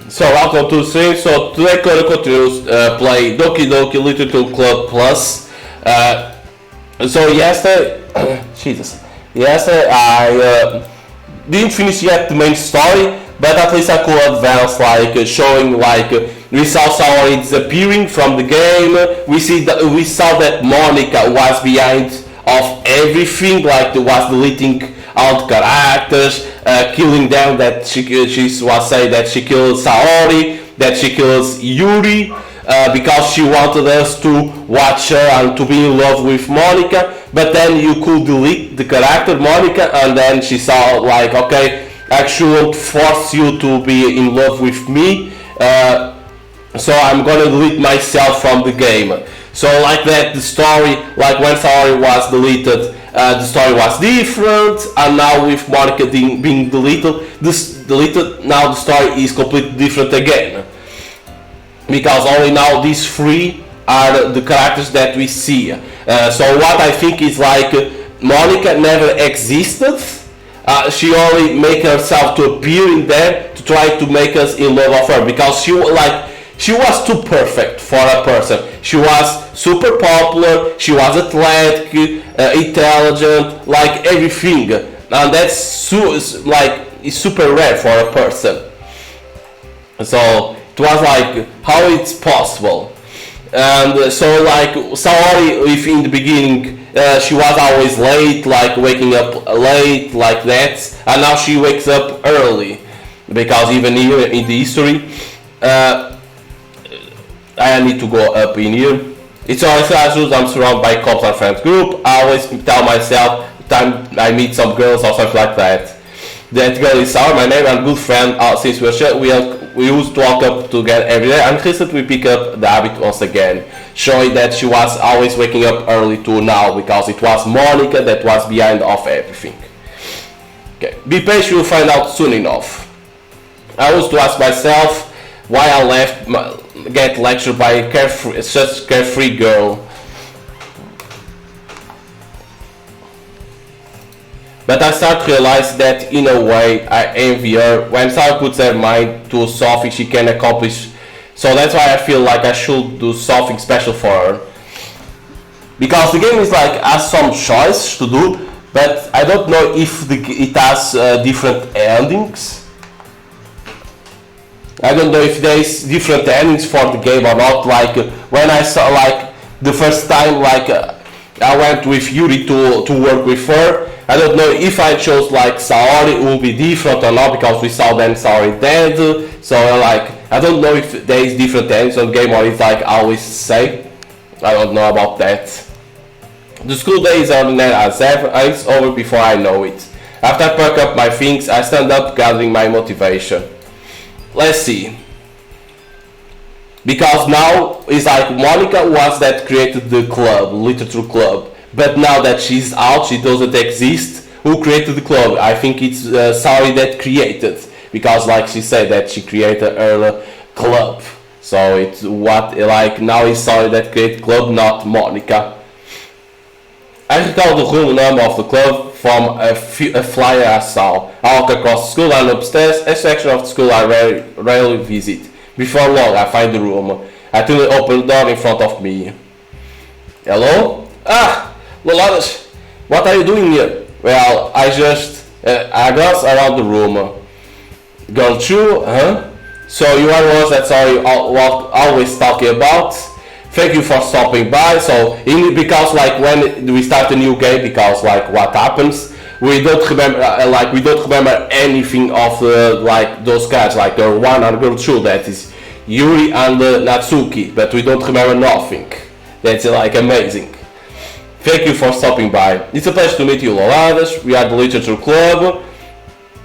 So welcome to the stream. So today gonna continue play Doki Doki Literature Club Plus. So yesterday, Jesus, yesterday I didn't finish yet the main story, but at least I could advance, like showing like we saw Saori disappearing from the game. We saw that Monica was behind of everything, like was deleting all the characters, killing them. That she was saying that she killed Saori, that she kills Yuri. Because she wanted us to watch her and to be in love with Monica, but then you could delete the character Monica, and then she saw like, okay, I shouldn't force you to be in love with me, so I'm gonna delete myself from the game. So like that, the story, like when Saori was deleted, the story was different, and now with Monica being deleted, now the story is completely different again. Because only now these three are the characters that we see. So what I think is like Monica never existed. She only made herself to appear in there to try to make us in love of her, because she was too perfect for a person. She was super popular. She was athletic, intelligent, like everything, and that's is super rare for a person. So it was like how it's possible. And so like Saori, if in the beginning she was always late, like waking up late like that, and now she wakes up early, because even here in the history, I need to go up in here. It's always as I'm surrounded by cops and friends group. I always tell myself time I meet some girls or something like that. That girl is Saori, my name and good friend. Since we used to walk up together every day, and recently we pick up the habit once again, showing that she was always waking up early too now, because it was Monica that was behind of everything. Okay, be patient, you'll find out soon enough. I used to ask myself why I get lectured by such a carefree girl. But I start to realize that in a way I envy her. When someone puts their mind to something she can accomplish. So that's why I feel like I should do something special for her. Because the game is like has some choice to do, but I don't know if it has different endings. I don't know if there is different endings for the game or not. Like when I saw like the first time, like I went with Yuri to work with her. I don't know if I chose like Saori, it will be different or not, because we saw then Saori dead. So like I don't know if there is different endings on the game, or it's like I always say. I don't know about that. The school day is ordinary as ever, and it's over before I know it. After I pack up my things, I stand up gathering my motivation. Let's see. Because now it's like Monica was that created the club, literature club. But now that she's out, she doesn't exist. Who created the club? I think it's Saori that created, because like she said that she created her club. So it's what like now it's Saori that created the club, not Monica. I recall the whole name of the club from a flyer I saw. I walk across the school and upstairs, a section of the school I rarely visit. Before long, I find the room. I turn the open door in front of me. Hello? Ah! Loladas, what are you doing here? Well, I glance around the room. Girl Chu, huh? So you are the ones that Saori always talking about. Thank you for stopping by. So because like when we start a new game, because like what happens, we don't remember anything of like those guys, like girl 1 and girl 2, that is Yuri and Natsuki, but we don't remember nothing. That's like amazing. Thank you for stopping by. It's a pleasure to meet you, Loladas. We are the Literature Club.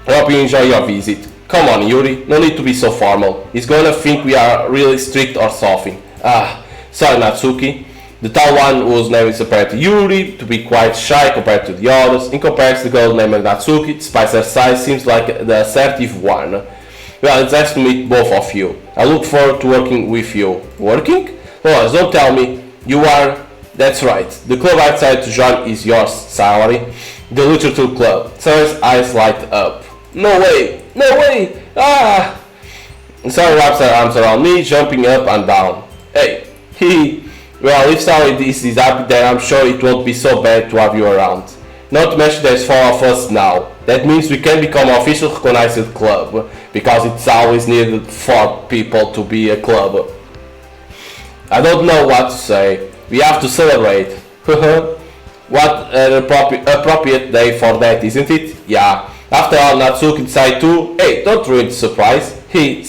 I hope you enjoy your visit. Come on, Yuri. No need to be so formal. He's gonna think we are really strict or something. Sorry, Natsuki. The tall one whose name is apparently Yuri, to be quite shy compared to the others. In comparison to the girl named Natsuki, despite her size, seems like the assertive one. Well, it's nice to meet both of you. I look forward to working with you. Working? Loladas, don't tell me. You are... That's right. The club I decided to join is yours, Saori. The Literature Club. Saori's eyes light up. No way! No way! Ah! Sari wraps her arms around me, jumping up and down. Hey, well, if Sari is happy, then I'm sure it won't be so bad to have you around. Not to mention there's 4 of us now. That means we can become an official recognized club, because it's always needed 4 people to be a club. I don't know what to say. We have to celebrate. What an appropriate day for that, isn't it? Yeah. After all, Natsuki decided to, hey, don't ruin the surprise.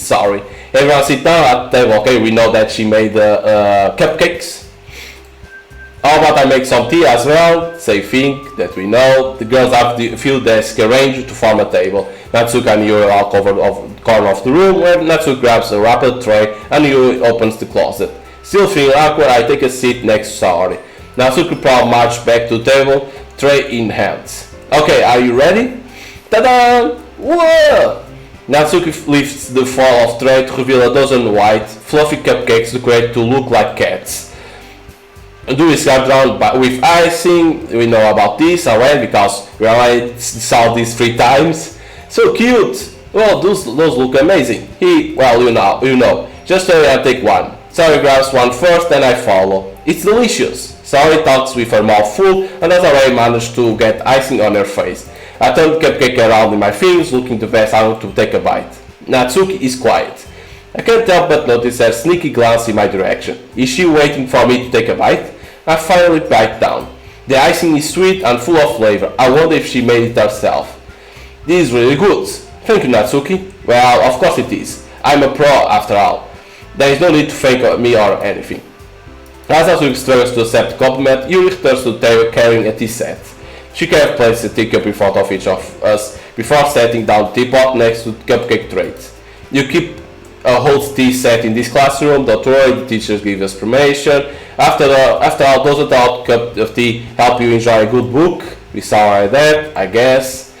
Sorry. Everyone sit down at the table, okay? We know that she made cupcakes. How about I make some tea as well? Same thing that we know. The girls have the few desks arranged to form a table. Natsuki and Yuri are covered off the corner of the room, where Natsuki grabs a wrapper tray and Yuri opens the closet. Still feeling awkward, I take a seat next to Sari. Natsuki proudly marches back to the table, tray in hands. Okay, are you ready? Ta-da! Whoa! Natsuki lifts the fall of tray to reveal a dozen white, fluffy cupcakes decorated to look like cats. Yuri is around with icing. We know about this already because we already saw this 3 times. So cute! Oh, those look amazing. Well, you know. Just hurry and take one. Sari grabs one first, then I follow. It's delicious. Sari talks with her mouth full and has already managed to get icing on her face. I turn the cupcake around in my fingers, looking the best out to take a bite. Natsuki is quiet. I can't help but notice her sneaky glance in my direction. Is she waiting for me to take a bite? I finally bite down. The icing is sweet and full of flavor. I wonder if she made it herself. This is really good. Thank you, Natsuki. Well, of course it is. I'm a pro after all. There is no need to thank me or anything. As Natsuki struggles to accept the compliment, Yuri returns to the table carrying a tea set. She carefully places a teacup in front of each of us before setting down the teapot next to the cupcake trays. You keep a whole tea set in this classroom, don't worry, the teachers give us permission. After all, doesn't a cup of tea help you enjoy a good book? We saw already that, I guess.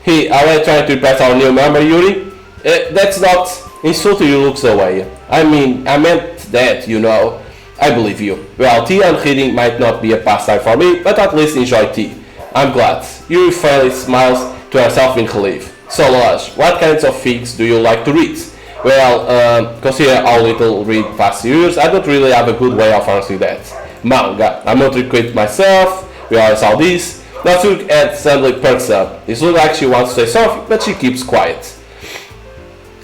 Are you trying to impress our new member, Yuri? That's not insulting, you looks away. I meant that, you know. I believe you. Well, tea and reading might not be a pastime for me, but at least enjoy tea. I'm glad. Yuri finally smiles to herself in relief. So, Lodge, what kinds of things do you like to read? Well, consider how little read past years, I don't really have a good way of answering that. Manga. I'm not recruiting myself. We already saw this. Natsuki suddenly perks up. It looks like she wants to say something, but she keeps quiet.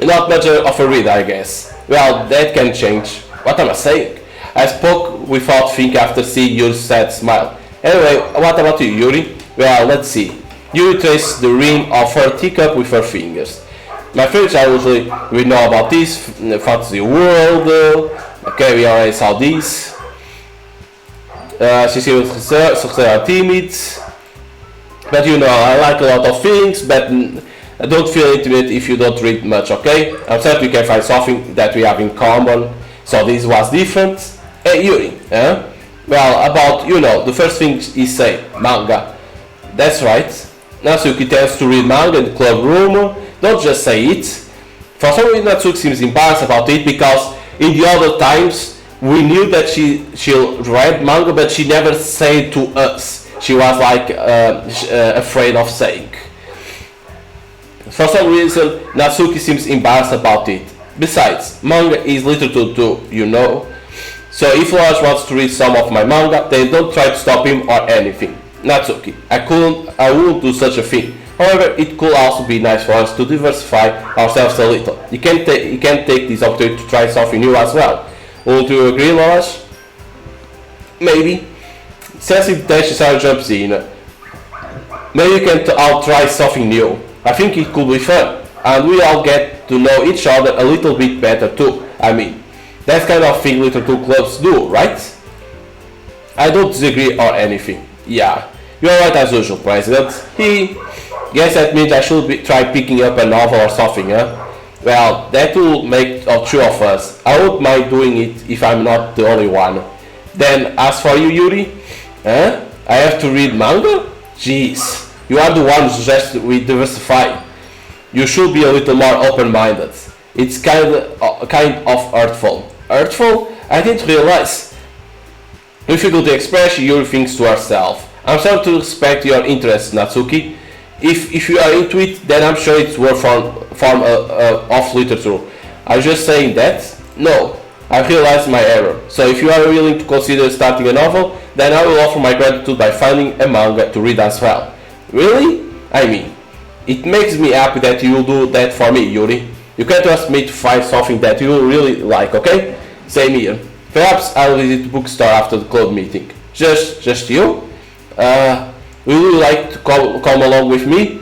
Not much of a reader, I guess. Well, that can change. What am I saying? I spoke without thinking after seeing Yuri's sad smile. Anyway, what about you, Yuri? Well, let's see. Yuri traces the rim of her teacup with her fingers. My favorites are usually, we know about this, fantasy world. Okay, we already saw this. She seems timid. But you know, I like a lot of things, but don't feel intimate if you don't read much, okay? I'm certain we can find something that we have in common. So this was different. Hey, Yuri, well, about, you know, the first thing is say, manga. That's right. Natsuki tends to read manga in the club room. Don't just say it. For some reason, Natsuki seems embarrassed about it because in the other times we knew that she'll read manga, but she never said it to us. She was like afraid of saying. For some reason, Natsuki seems embarrassed about it. Besides, manga is literature too, you know. So if Lars wants to read some of my manga, then don't try to stop him or anything. Natsuki, I wouldn't do such a thing. However, it could also be nice for us to diversify ourselves a little. You can take this opportunity to try something new as well. Wouldn't you agree, Lars? Maybe. Sensing the tension, Sarah jumps in. Maybe you can all try something new. I think it could be fun. And we all get to know each other a little bit better too. I mean, that's kind of thing little two clubs do, right? I don't disagree or anything. Yeah, you're right as usual, President. Guess that means I should try picking up a novel or something, huh? Well, that will make two of us. I wouldn't mind doing it if I'm not the only one. Then, as for you, Yuri, I have to read manga? Jeez, you are the one who suggested we diversify. You should be a little more open-minded. It's kind of hurtful. Hurtful? I didn't realize. Difficult to express, Yuri thinks to herself. I'm sorry to respect your interests, Natsuki. If you are into it, then I'm sure it's worth form of literature. Are you just saying that? No, I realized my error. So if you are willing to consider starting a novel, then I will offer my gratitude by finding a manga to read as well. Really? I mean, it makes me happy that you will do that for me, Yuri. You can trust me to find something that you will really like, okay? Same here. Perhaps I'll visit the bookstore after the club meeting. Just you? Will you like to come along with me?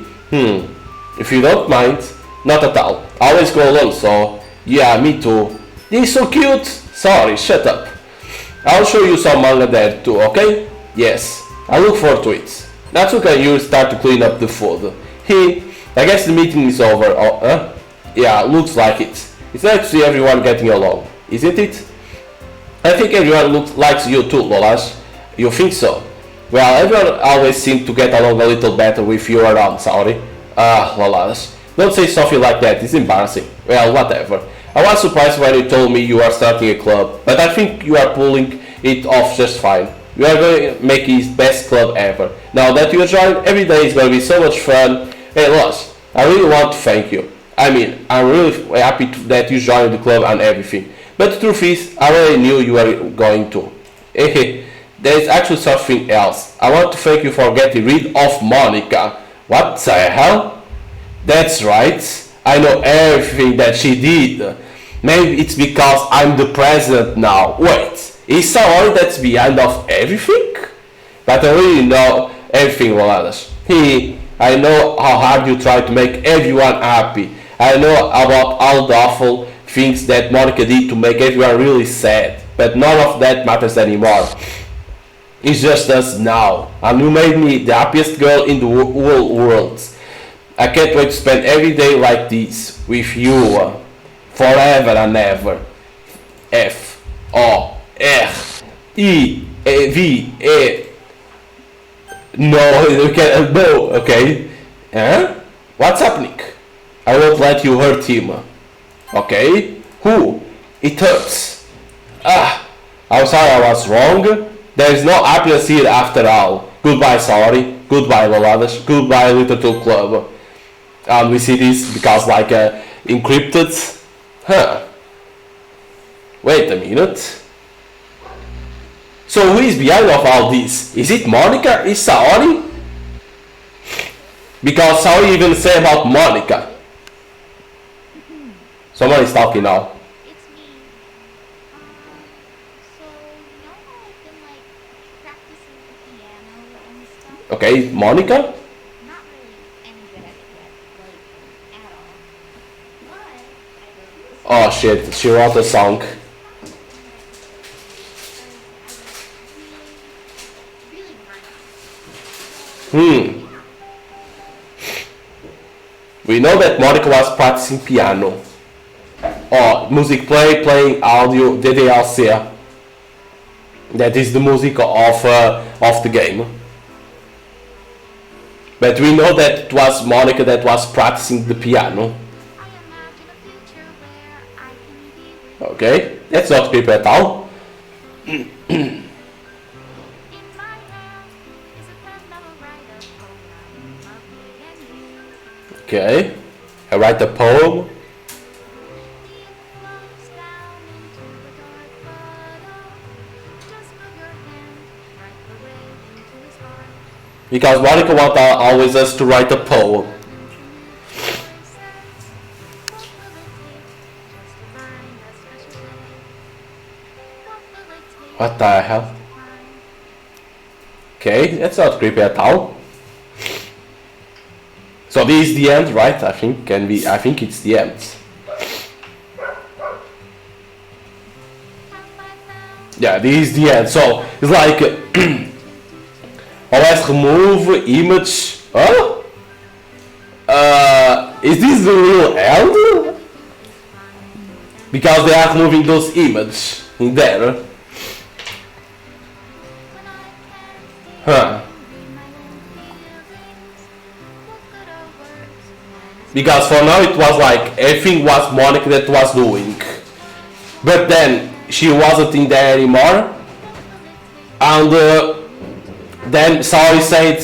If you don't mind. Not at all. I always go alone, so yeah, me too. He's so cute. Sorry, shut up. I'll show you some manga there too, okay? Yes, I look forward to it. Natsuka and you start to clean up the food. I guess the meeting is over. Yeah, looks like it. It's nice to see everyone getting along, isn't it? I think everyone likes you too, Lolas. You think so? Well, everyone always seems to get along a little better with you around, sorry. Lolas. Don't say something like that, it's embarrassing. Well, whatever. I was surprised when you told me you are starting a club, but I think you are pulling it off just fine. You are going to make it best club ever. Now that you join, every day is going to be so much fun. Hey, Lolas, I really want to thank you. I mean, I'm really happy that you joined the club and everything. But the truth is, I already knew you were going to. There is actually something else. I want to thank you for getting rid of Monica. What the hell? That's right. I know everything that she did. Maybe it's because I'm the president now. Wait, is someone that's behind of everything? But I really know everything, Loladas. I know how hard you try to make everyone happy. I know about all the awful things that Monica did to make everyone really sad. But none of that matters anymore. It's just us now. And you made me the happiest girl in the whole world. I can't wait to spend every day like this with you. Forever and ever. F-O-R-I-V-E. No, you can't. No, okay. Huh? What's happening? I won't let you hurt him. Okay? Who? It hurts. I'm sorry I was wrong. There is no happiness here after all. Goodbye, sorry. Goodbye, Loladas. Goodbye, Little Club. And we see this because like encrypted. Wait a minute. So who is behind of all this? Is it Monica? Is Saori? Because Saori even say about Monica. Someone is talking now. It's me. So I've been like practicing the piano and stuff. Okay, Monica? Not really any good at it yet, like at all. But I Oh wrote shit, she wrote a song. really We know that Monica was practicing piano. Oh, music playing audio, DDLC. That is the music of the game. But we know that it was Monica that was practicing the piano. I imagine a future where I can be with Okay, that's not creepy at all. in my hand is a pen that'll write a poem of me and you. Okay, I write a poem. Flows down into the dark puddle. Just move your hand right the way into his heart. Because Monica wants always us to write a poem. What the hell? Okay, that's not creepy at all. So this is the end, right? I think it's the end. Yeah, this is the end. So it's like always remove image. Huh? Is this the real end? Because they are removing those images in there. Huh. Because for now it was like everything was Monica that was doing. But then she wasn't in there anymore. And then Saori said,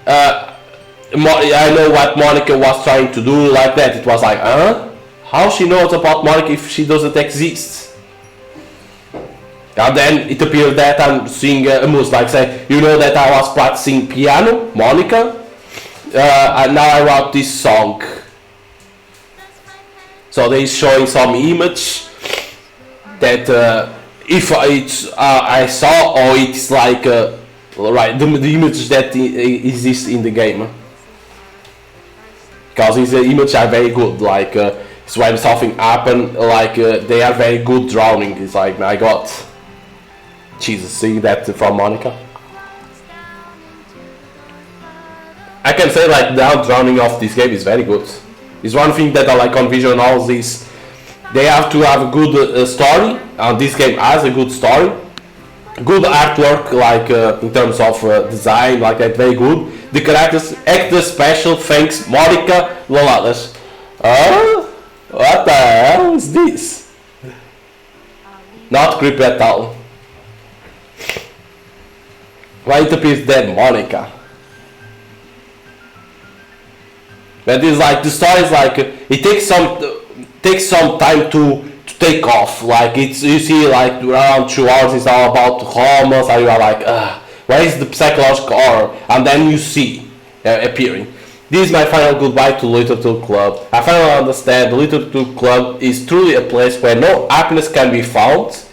I know what Monica was trying to do, like that. It was like, huh? How she knows about Monica if she doesn't exist? And then it appears that I'm seeing a moose, like say, you know that I was practicing piano, Monica, and now I wrote this song. So they're showing some image that if it's I saw, or it's like right the image that exists in the game. Because these images are very good, like it's when something happen, like they are very good drawing. It's like my God. Jesus, seeing that from Monica. I can say like the drowning of this game is very good. It's one thing that I like on visual novels is they have to have a good story, and this game has a good story. Good artwork, like in terms of design, like that, very good. The characters, extra special, thanks Monica theloladass. What the hell is this? Not creepy at all. Why it appears dead Monica? But it's like the story is like it takes some time to take off. Like it's, you see like around 2 hours it's all about hormones, and you are like, where is the psychological horror? And then you see appearing. This is my final goodbye to Little Club. I finally understand the Little Club is truly a place where no happiness can be found.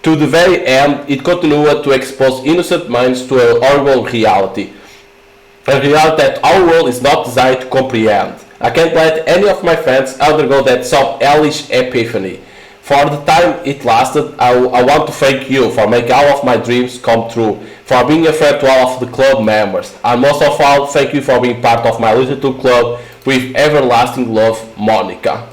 To the very end, it continued to expose innocent minds to a horrible reality. A reality that our world is not designed to comprehend. I can't let any of my friends undergo that some hellish epiphany. For the time it lasted, I want to thank you for making all of my dreams come true, for being a friend to all of the club members, and most of all, thank you for being part of my Little Club with everlasting love, Monica.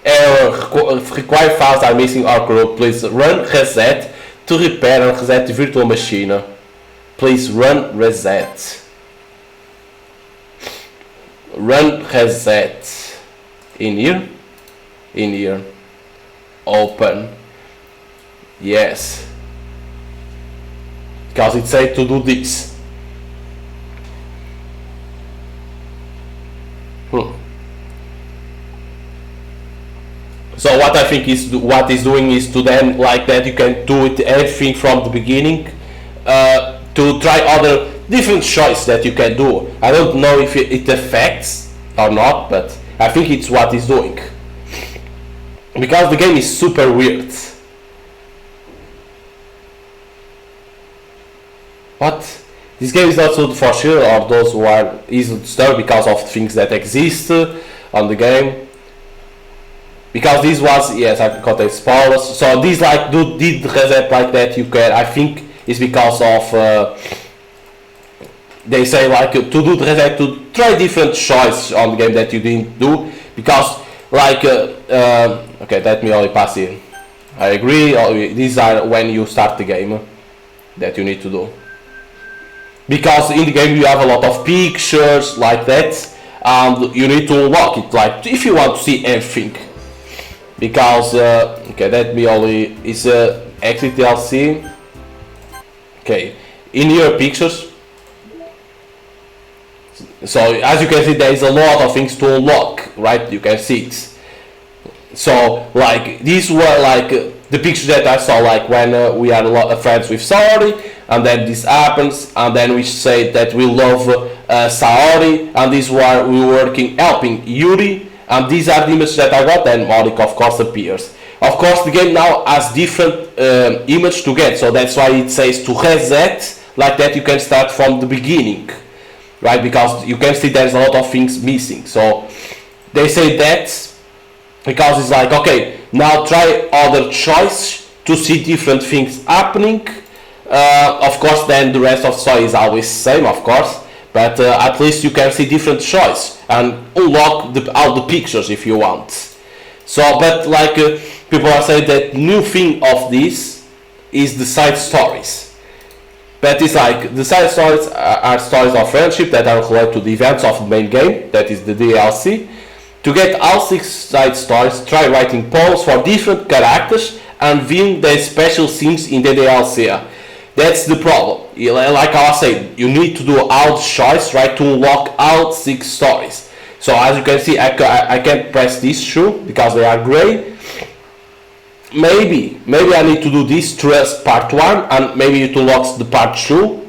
Required files are missing or corrupt. Please run reset to repair and reset the virtual machine. Please run reset. Run reset. In here? In here. Open. Yes. Because it said to do this. So what I think is what is doing is to then like that you can do it everything from the beginning to try other different choices that you can do. I don't know if it affects or not, but I think it's what it's doing. Because the game is super weird. What? This game is not suited for sure or those who are easily disturbed because of things that exist on the game. Because this was, yes, I contain spoilers. So this like did reset like that you can, I think is because of they say like to do the reset to try different choices on the game that you didn't do, because like okay, let me only pass in. I agree, these are when you start the game that you need to do, because in the game you have a lot of pictures like that and you need to unlock it, like if you want to see everything. Because okay, let me only is exit DLC. Okay, in your pictures. So as you can see, there is a lot of things to unlock, right? You can see it. So like these were like the pictures that I saw, like when we are a lot of friends with Saori, and then this happens, and then we say that we love Saori, and this were we were working helping Yuri. And these are the images that I got, and Monica of course appears. Of course the game now has different image to get, so that's why it says to reset, like that you can start from the beginning, right? Because you can see there's a lot of things missing. So they say that because it's like, okay, now try other choice to see different things happening. Of course then the rest of the story is always the same, of course. But at least you can see different choice and unlock all the pictures if you want. So, but like people are saying that new thing of this is the side stories. But it's like the side stories are stories of friendship that are related to the events of the main game, that is the DLC. To get all 6 side stories, try writing poems for different characters and viewing their special scenes in the DLC. That's the problem. Like I was saying, you need to do all the choice, right, to unlock all 6 stories. So as you can see, I can't press these two because they are gray. Maybe I need to do this trust part 1 and maybe it unlocks the part 2.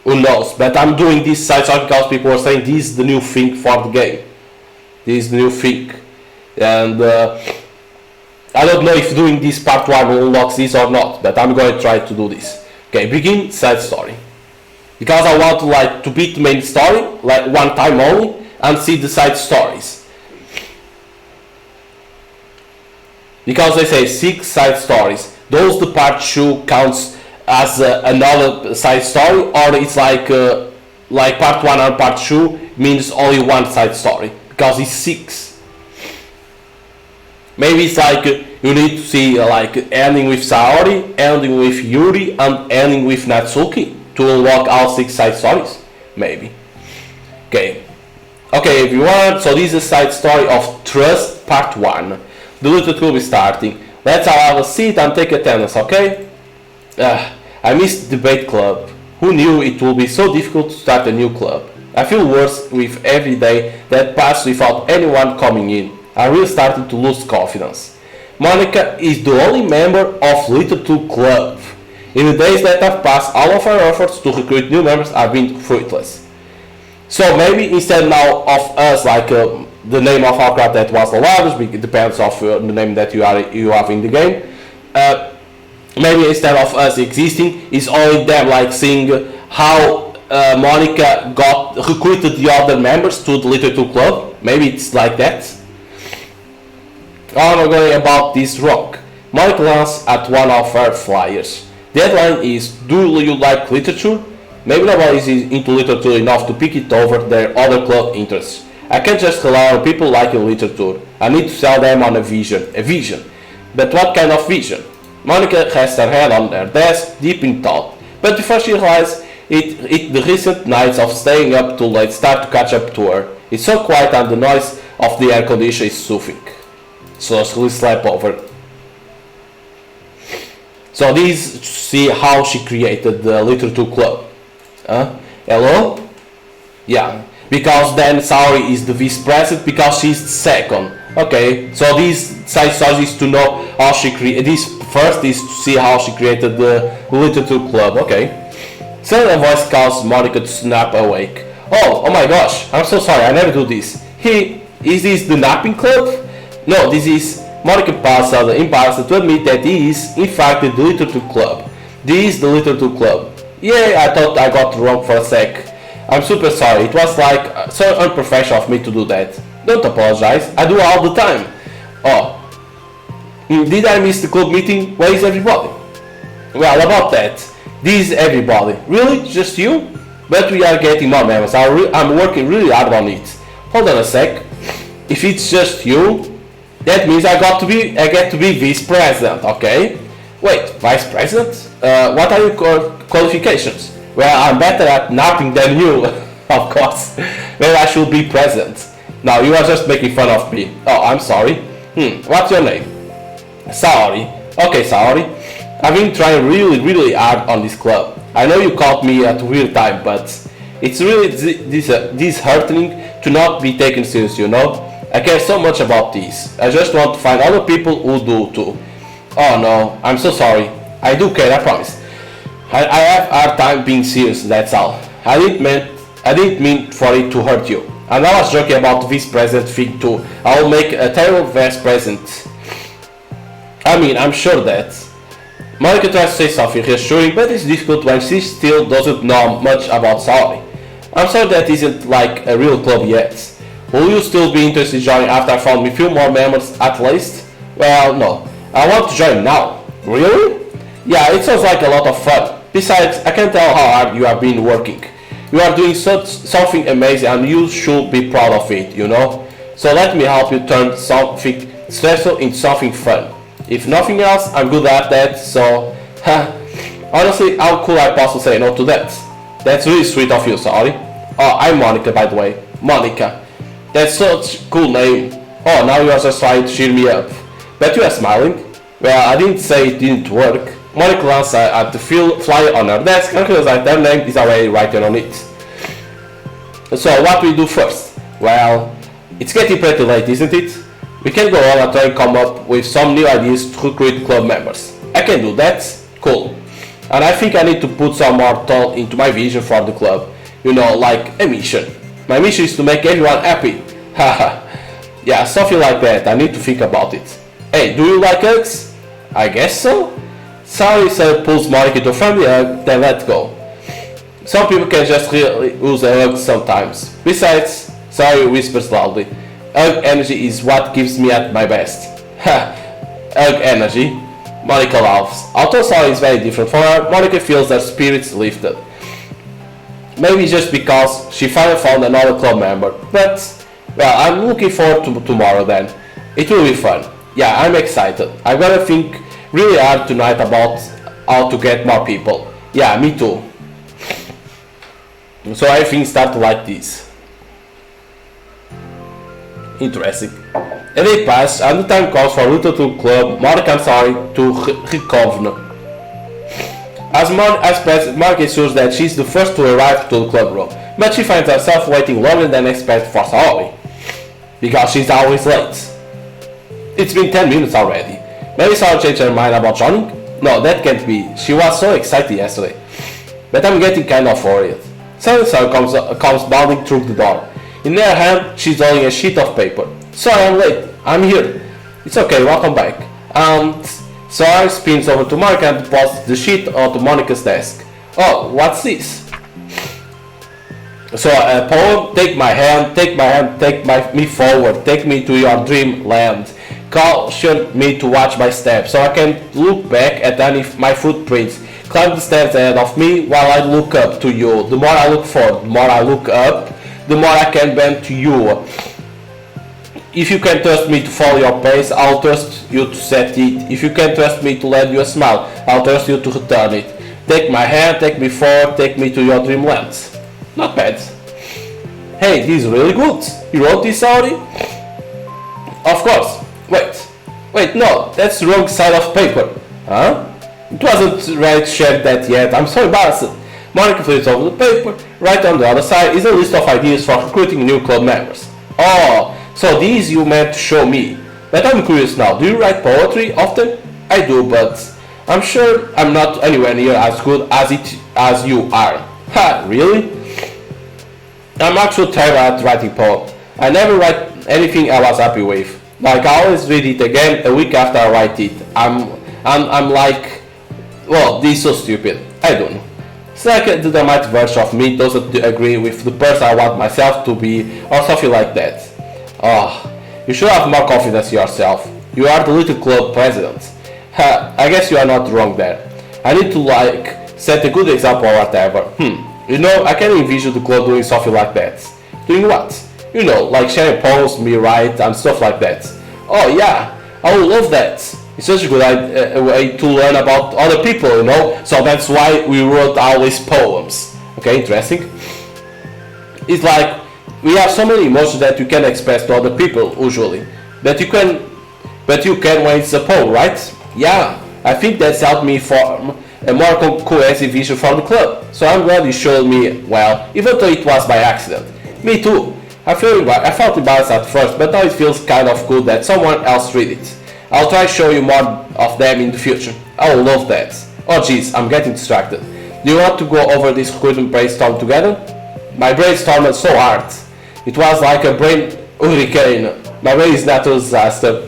Who knows? But I'm doing this side shot because people are saying this is the new thing for the game. This is the new thing. And I don't know if doing this part 1 will unlock this or not, but I'm going to try to do this. Okay, begin side story. Because I want to beat the main story like one time only and see the side stories. Because they say 6 side stories. Those the part 2 counts as another side story, or it's like part 1 and part 2 means only one side story because it's 6. Maybe it's like you need to see ending with Saori, ending with Yuri, and ending with Natsuki to unlock all 6 side stories. Maybe. Okay, everyone. So this is a side story of Trust Part 1. The little will be starting. Let's all have a seat and take attendance, okay? I missed the debate club. Who knew it would be so difficult to start a new club? I feel worse with every day that passes without anyone coming in. I really started to lose confidence. Monica is the only member of Little 2 Club. In the days that have passed, all of our efforts to recruit new members have been fruitless. So maybe instead now of us the name of our crowd that was the largest, it depends of the name that you have in the game. Maybe instead of us existing, it's only them seeing how Monica recruited the other members to the Little 2 Club. Maybe it's like that. I'm going about this rock. Monica lands at one of her flyers. The headline is, do you like literature? Maybe nobody is into literature enough to pick it over their other club interests. I can't just rely on people liking literature. I need to sell them on a vision. But what kind of vision? Monica rests her head on her desk, deep in thought. But before she realizes it, the recent nights of staying up too late start to catch up to her. It's so quiet and the noise of the air conditioner is soothing. So she slept over. So this to see how she created the Little 2 Club. Hello? Yeah. Because then Saori is the vice president because she's second. Okay, so this side story is to know how she created. This first is to see how she created the Little 2 Club. Okay. Suddenly a voice calls Monica to snap awake. Oh my gosh! I'm so sorry. I never do this. Is this the napping club? No, this is. Monica passed out embarrassed to admit that he is in fact the Little 2 Club. This is the Little 2 Club. Yeah, I thought I got wrong for a sec. I'm super sorry. It was so unprofessional of me to do that. Don't apologize. I do it all the time. Oh. Did I miss the club meeting? Where is everybody? Well, about that. This is everybody. Really? Just you? But we are getting more members. I'm working really hard on it. Hold on a sec. If it's just you, that means I get to be vice president, okay? Wait, vice president? What are your qualifications? Well, I'm better at napping than you, of course. Maybe I should be president. Now, you are just making fun of me. Oh, I'm sorry. What's your name? Saori. Okay, Saori. I've been trying really hard on this club. I know you caught me at a weird time, but it's really disheartening to not be taken seriously, you know? I care so much about this. I just want to find other people who do too. Oh no, I'm so sorry. I do care, I promise. I have a hard time being serious, that's all. I didn't mean for it to hurt you. And I was joking about the vice president thing too. I will make a terrible vice president. I mean, I'm sure that. Monica tries to say something reassuring, but it's difficult when she still doesn't know much about Saori. I'm sorry that isn't like a real club yet. Will you still be interested in joining after I found a few more members at least? Well, no. I want to join now. Really? Yeah, it sounds like a lot of fun. Besides, I can tell how hard you have been working. You are doing something amazing and you should be proud of it, you know? So let me help you turn something stressful into something fun. If nothing else, I'm good at that, so... Honestly, how could I possibly say no to that? That's really sweet of you, sorry. Oh, I'm Monica, by the way. Monica. That's such a cool name. Oh, now you are just trying to cheer me up. But you are smiling. Well, I didn't say it didn't work. Monica glanced at the flyer on her desk and realized their name is already written on it. So what we do first? Well, It's getting pretty late, isn't it? We can go on and try and come up with some new ideas to recruit club members. I can do that? Cool. And I think I need to put some more thought into my vision for the club. You know, like a mission. My mission is to make everyone happy. Haha. Yeah, something like that. I need to think about it. Hey, do you like hugs? I guess so. Sorry, sir, pulls Monica to a family hug, then let go. Some people can just really use a hug sometimes. Besides, sorry, whispers loudly. Hug energy is what gives me at my best. Ha! Hug energy. Monica laughs. Although Sorry is very different for her, Monica feels her spirits lifted. Maybe just because she finally found another club member. But, well, I'm looking forward to tomorrow then. It will be fun. Yeah, I'm excited. I'm gonna think really hard tonight about how to get more people. Yeah, me too. So everything started like this. Interesting. A day passed and the time comes for Little to Club, Monica and Sorry to reconvene. As Monica ensures that she's the first to arrive to the club room, but she finds herself waiting longer than expected for Sorry. Because she's always late. It's been 10 minutes already. Maybe Sorry changed her mind about joining? No, that can't be. She was so excited yesterday. But I'm getting kind of worried. Suddenly Sorry comes bounding through the door. In her hand, she's holding a sheet of paper. Sorry, I'm late. I'm here. It's okay, welcome back. Sorry spins over to Monica and deposits the sheet onto Monica's desk. Oh, what's this? So a poem, take my hand, take me forward, take me to your dream land. Caution me to watch my steps, so I can look back at my footprints. Climb the stairs ahead of me while I look up to you. The more I look forward, the more I look up, the more I can bend to you. If you can trust me to follow your pace, I'll trust you to set it. If you can trust me to lend you a smile, I'll trust you to return it. Take my hand, take me forward, take me to your dreamlands. Not bad. Hey, this is really good. You wrote this already? Of course. Wait, no, that's the wrong side of paper. Huh? It wasn't ready to share that yet. I'm so embarrassed. Monica flips over the paper. Right on the other side is a list of ideas for recruiting new club members. Oh, so these you meant to show me. But I'm curious now, do you write poetry often? I do, but I'm sure I'm not anywhere near as good as you are. Ha, really? I'm actually terrible at writing poems. I never write anything I was happy with. Like I always read it again a week after I write it. I'm like, well, this is so stupid. I don't know. It's like the dramatic version of me doesn't agree with the person I want myself to be or something like that. Oh, you should have more confidence in yourself. You are the little club president. Ha, I guess you are not wrong there. I need to set a good example or whatever. You know, I can envision the club doing something like that. Doing what? You know, like sharing poems, me write, and stuff like that. Oh yeah, I would love that. It's such a good way to learn about other people, you know? So that's why we wrote all these poems. Okay, interesting. It's like, we have so many emotions that you can express to other people, usually. But you can when it's a poem, right? Yeah, I think that's helped me form a more cohesive vision for the club. So I'm glad you showed me well, even though it was by accident. Me too. I felt embarrassed at first, but now it feels kind of good that someone else read it. I'll try to show you more of them in the future. I will love that. Oh jeez, I'm getting distracted. Do you want to go over this recruitment brainstorm together? My brainstorm was so hard. It was like a brain hurricane. My brain is not a disaster.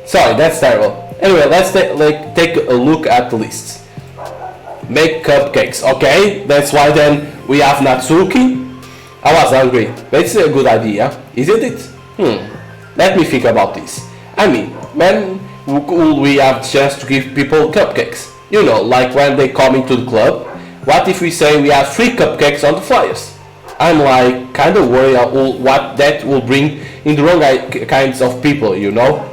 Sorry, that's terrible. Anyway, let's take a look at the list. Make cupcakes. Okay, that's why then we have Natsuki. I was hungry, but it's a good idea, isn't it? Let me think about this. I mean, when will we have the chance to give people cupcakes? You know, like when they come into the club. What if we say we have free cupcakes on the flyers? I'm like kind of worried what that will bring in the wrong kinds of people, you know?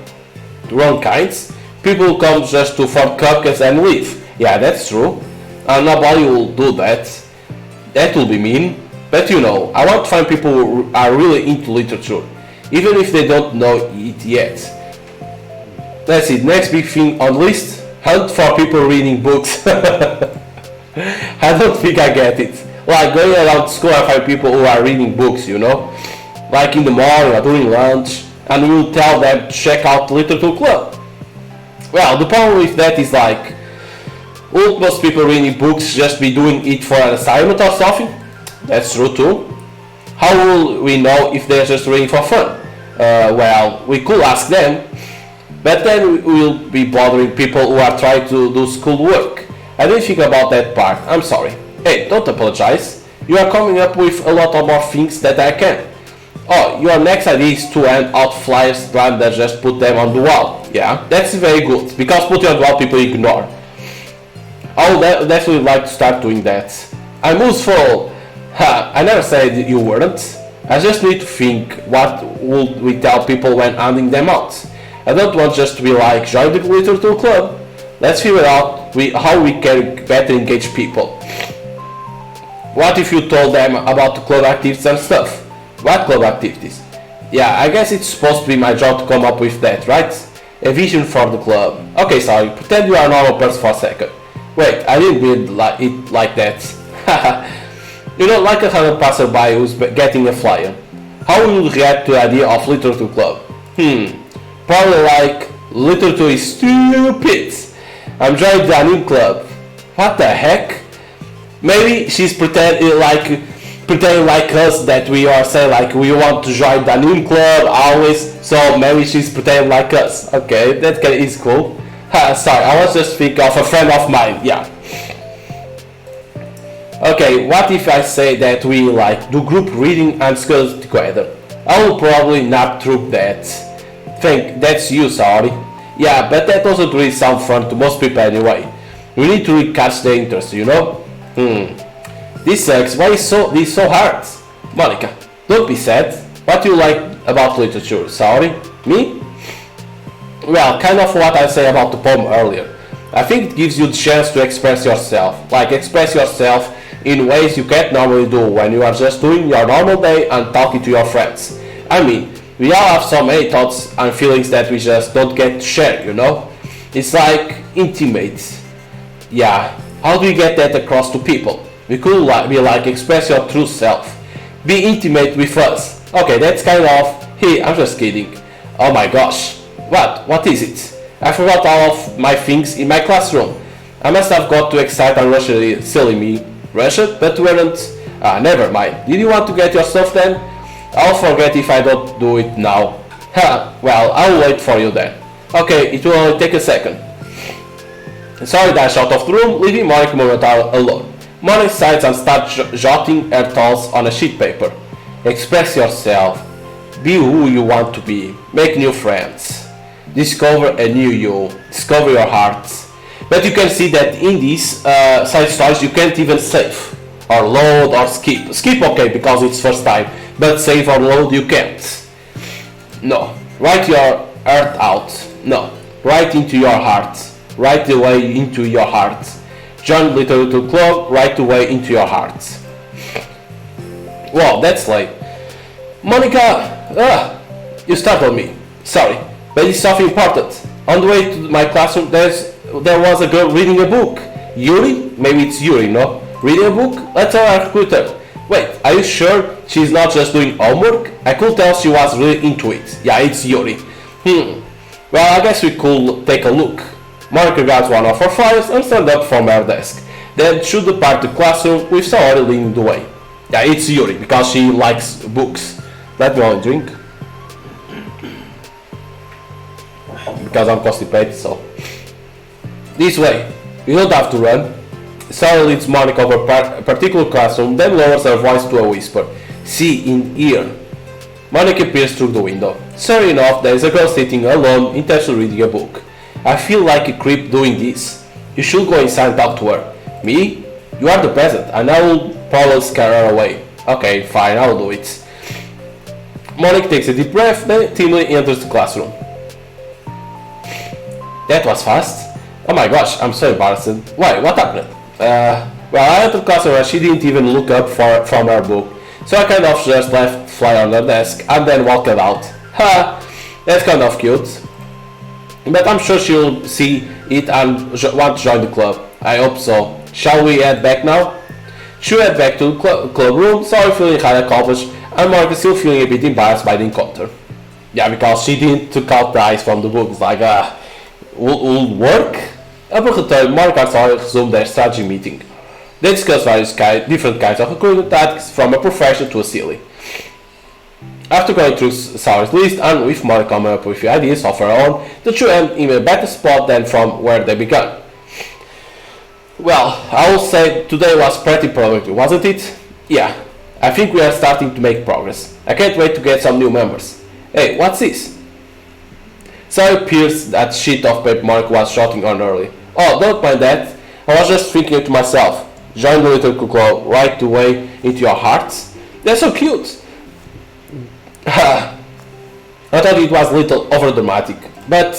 The wrong kinds? People who come just to for cupcakes and leave. Yeah, that's true. And nobody will do that. That will be mean. But you know, I want to find people who are really into literature, even if they don't know it yet. That's it, next big thing on the list, hunt for people reading books. I don't think I get it. Like going around school and find people who are reading books, you know? like in the morning or during lunch, and we will tell them to check out the literature club. Well, the problem with that is like, would most people reading books just be doing it for an assignment or something? That's true too. How will we know if they're just reading for fun? Well, we could ask them, but then we will be bothering people who are trying to do school work. I didn't think about that part, I'm sorry. Hey, don't apologize. You are coming up with a lot of more things that I can. Oh, your next idea is to hand out flyers rather than just put them on the wall. Yeah, that's very good, because putting on the wall people ignore. I would definitely like to start doing that. I'm useful. Ha, I never said you weren't. I just need to think, what would we tell people when handing them out? I don't want just to be like, join the literature club. Let's figure out how we can better engage people. What if you told them about the club activities and stuff? What club activities? Yeah, I guess it's supposed to be my job to come up with that, right? A vision for the club. Okay, sorry, pretend you are a normal person for a second. Wait, I didn't mean it like that. You know, like a random passerby who's getting a flyer. How will you react to the idea of literature club? Probably like, literature is stupid. I'm joining the anime club. What the heck? Maybe she's pretending like us that we are saying like we want to join the anime club always. So maybe she's pretending like us. Okay, that is cool. Sorry, I was just thinking of a friend of mine. Yeah. Okay, what if I say that we like do group reading and skills together? I will probably not through that. Think that's you, sorry. Yeah, but that doesn't really sound fun to most people anyway. We need to really catch the interest, you know? This sucks. Why is this so hard? Monica, don't be sad. What do you like about literature? Sorry? Me? Well, kind of what I said about the poem earlier. I think it gives you the chance to express yourself. Like, express yourself in ways you can't normally do when you are just doing your normal day and talking to your friends. I mean, we all have so many thoughts and feelings that we just don't get to share, you know? It's like intimate. Yeah, how do you get that across to people? We could be like, express your true self. Be intimate with us. Okay, that's kind of, hey, I'm just kidding. Oh my gosh. What is it? I forgot all of my things in my classroom. I must have got too excited and rushed, silly me. Rushed, but weren't. Never mind. Did you want to get your stuff then? I'll forget if I don't do it now. Well, I'll wait for you then. Okay, it will only take a second. Sorry, dash out of the room, leaving Monica momentarily alone. Monica sighs and starts jotting her thoughts on a sheet paper. Express yourself. Be who you want to be. Make new friends. Discover a new you. Discover your heart. But you can see that in these side stories you can't even save. Or load or skip. Skip okay because it's first time. But save or load you can't. No. Write your heart out. No. Write into your heart. Write the way into your heart. Join Literature Club. Write the way into your heart. Wow, that's late. Monica, you startled me. Sorry, but it's something important. On the way to my classroom, there was a girl reading a book. Yuri? Maybe it's Yuri, no? Reading a book? Let's tell our recruiter. Wait, are you sure she's not just doing homework? I could tell she was really into it. Yeah, it's Yuri. Well, I guess we could take a look. Monica grabs one of her files and stands up from her desk. Then should depart the classroom with somebody leading the way. Yeah, it's Yuri, because she likes books. Let me only drink. Because I'm constipated, so. This way. You don't have to run. Sarah leads Monica over a particular classroom, then lowers her voice to a whisper. See in here. Monica peers through the window. Sure enough, there is a girl sitting alone, intensely reading a book. I feel like a creep doing this. You should go inside and talk to her. Me? You are the peasant, and I will probably scare her away. Okay, fine, I'll do it. Monica takes a deep breath, then timidly enters the classroom. That was fast. Oh my gosh, I'm so embarrassed. Why? What happened? Well, I entered the classroom and she didn't even look up from her book. So I kind of just left fly on her desk and then walked out. Ha! That's kind of cute. But I'm sure she'll see it and want to join the club. I hope so. Shall we head back now? She head back to the club room, sorry feeling highly accomplished, and Mark is still feeling a bit embarrassed by the encounter. Yeah, because she didn't took out the eyes from the books, like, will work? Upon return, Mark and Sawyer resumed their strategy meeting. They discussed various different kinds of recruitment tactics, from a professional to a silly. After going through Sawyer's list and with Mark coming up with ideas of her own, the two ended in a better spot than from where they began. Well, I will say today was pretty productive, wasn't it? Yeah, I think we are starting to make progress. I can't wait to get some new members. Hey, what's this? Sawyer pierced that sheet of paper Mark was shouting on early. Oh, don't mind that. I was just thinking to myself. Join the little club right away into your hearts. They're so cute. I thought it was a little overdramatic, but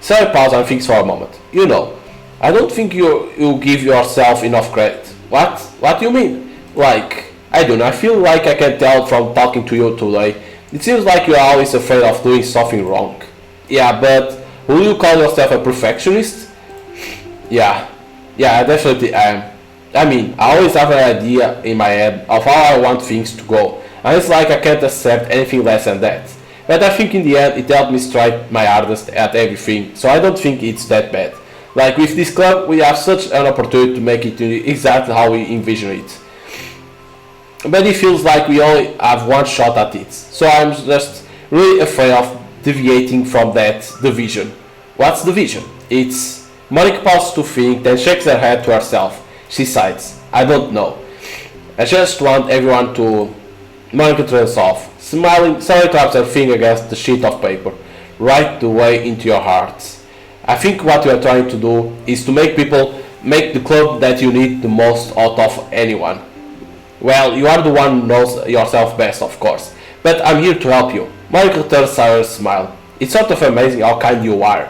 Sawyer paused and thinks for a moment. You know, I don't think you give yourself enough credit. What? What do you mean? Like, I don't know. I feel like I can tell from talking to you today. It seems like you're always afraid of doing something wrong. Yeah, but will you call yourself a perfectionist? Yeah, I definitely am. I mean, I always have an idea in my head of how I want things to go, and it's like I can't accept anything less than that. But I think in the end it helped me strive my hardest at everything, so I don't think it's that bad. Like with this club, we have such an opportunity to make it exactly how we envision it. But it feels like we only have one shot at it, so I'm just really afraid of deviating from that division. What's the vision? It's... Monica pauses to think, then shakes her head to herself. She sighs. I don't know. I just want everyone to... Monica turns off. Smiling, Sally taps her finger against the sheet of paper. Right the way into your heart. I think what we are trying to do is to make people make the club that you need the most out of anyone. Well, you are the one who knows yourself best, of course. But I'm here to help you. Monica returns Sarah's smile. It's sort of amazing how kind you are.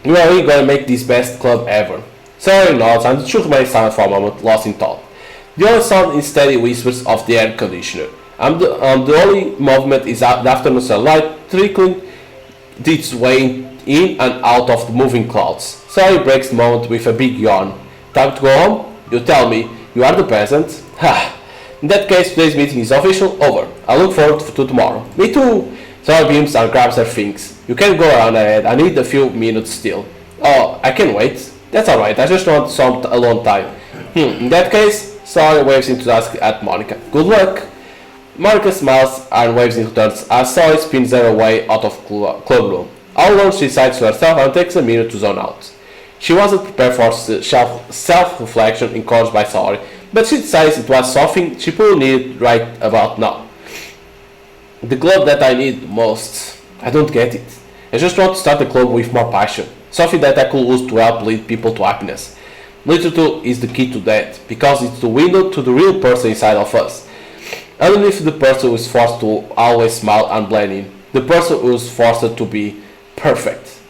We are really going to make this best club ever. Sarah nods and the two remain silent for a moment, lost in thought. The only sound is steady whispers of the air conditioner. And the only movement is the afternoon sunlight trickling its way in and out of the moving clouds. Sarah breaks the moment with a big yawn. Time to go home? You tell me. You are the peasant? Ha! In that case, today's meeting is official over. I look forward to tomorrow. Me too! Sarah beams and grabs her things. You can go around ahead. I need a few minutes still. Oh, I can wait. That's alright. I just want some alone time. In that case, Sarah waves into dusk at Monica. Good luck! Monica smiles and waves in return as Sarah spins her away out of club room. All alone she sighs to herself and takes a minute to zone out. She wasn't prepared for self-reflection encouraged by Sarah, but she decides it was something she probably needed right about now. The club that I need most. I don't get it. I just want to start a club with more passion. Something that I could use to help lead people to happiness. Literature is the key to that, because it's the window to the real person inside of us. Underneath the person who is forced to always smile and blend in, the person who is forced to be perfect.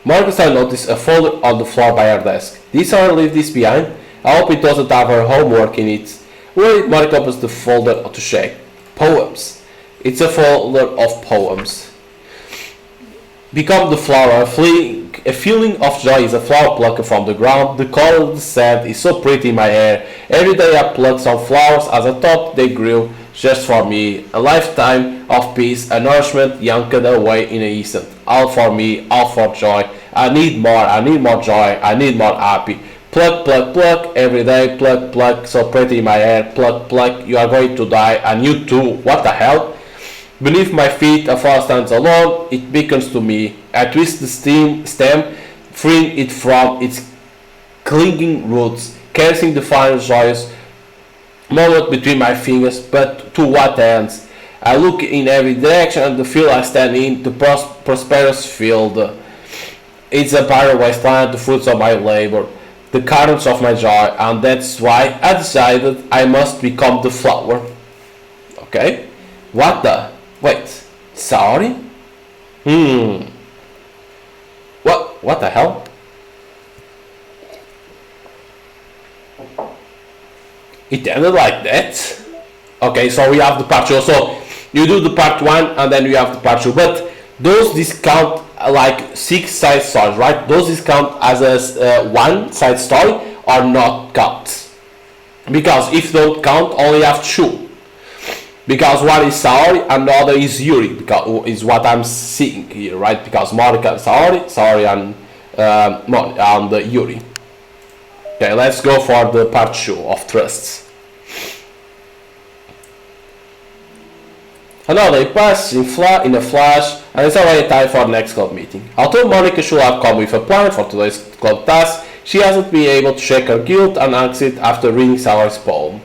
Marcus I noticed a folder on the floor by her desk. Did Sarah leave this behind? I hope it doesn't have her homework in it. Well, Mark opens the folder to check. Poems. It's a folder of poems. Become the flower. A feeling of joy is a flower plucked from the ground. The color of the sand is so pretty in my hair. Every day I pluck some flowers as I thought they grew just for me. A lifetime of peace and nourishment yanked away in an instant. All for me, all for joy. I need more joy, I need more happy. Pluck, pluck, pluck, every day, pluck, pluck, so pretty in my hair, pluck, pluck, you are going to die, and you too, what the hell? Beneath my feet, a flower stands alone, it beckons to me. I twist the stem, freeing it from its clinging roots, caressing the final joyous moment between my fingers, but to what ends? I look in every direction and the field I stand in, the prosperous field. It's a barren wasteland, the fruits of my labor, the currents of my joy, and that's why I decided I must become the flower. Okay? What the? Wait, sorry? What the hell? It ended like that? Okay, so we have the part 2. So you do the part 1 and then you have the part 2. But those discount like 6 side stories, right? Those discount as a one side story or not count? Because if don't count, only have two. Because one is Saori and the other is Yuri, because is what I'm seeing here, right? Because Monica and Saori and Yuri. Okay, let's go for the part 2 of trusts. Another day passes in a flash, and it's already time for the next club meeting. Although Monica should have come with a plan for today's club task, she hasn't been able to shake her guilt and angst after reading Saori's poem.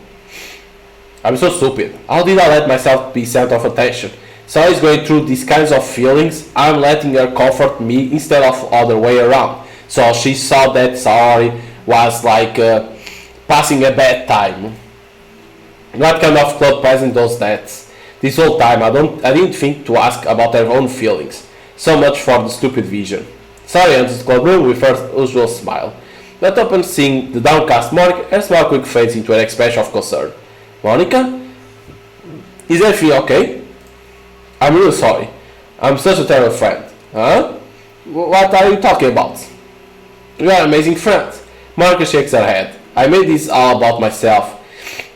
I'm so stupid. How did I let myself be center of attention? Saori is going through these kinds of feelings. I'm letting her comfort me instead of other way around. So she saw that Saori was like passing a bad time. What kind of club present does that? This whole time I didn't think to ask about her own feelings. So much for the stupid vision. Saori enters the club room with her usual smile. But upon seeing the downcast Monica, her smile quickly fades into an expression of concern. Monica? Is everything okay? I'm really sorry. I'm such a terrible friend. Huh? What are you talking about? You are an amazing friend. Monica shakes her head. I made this all about myself.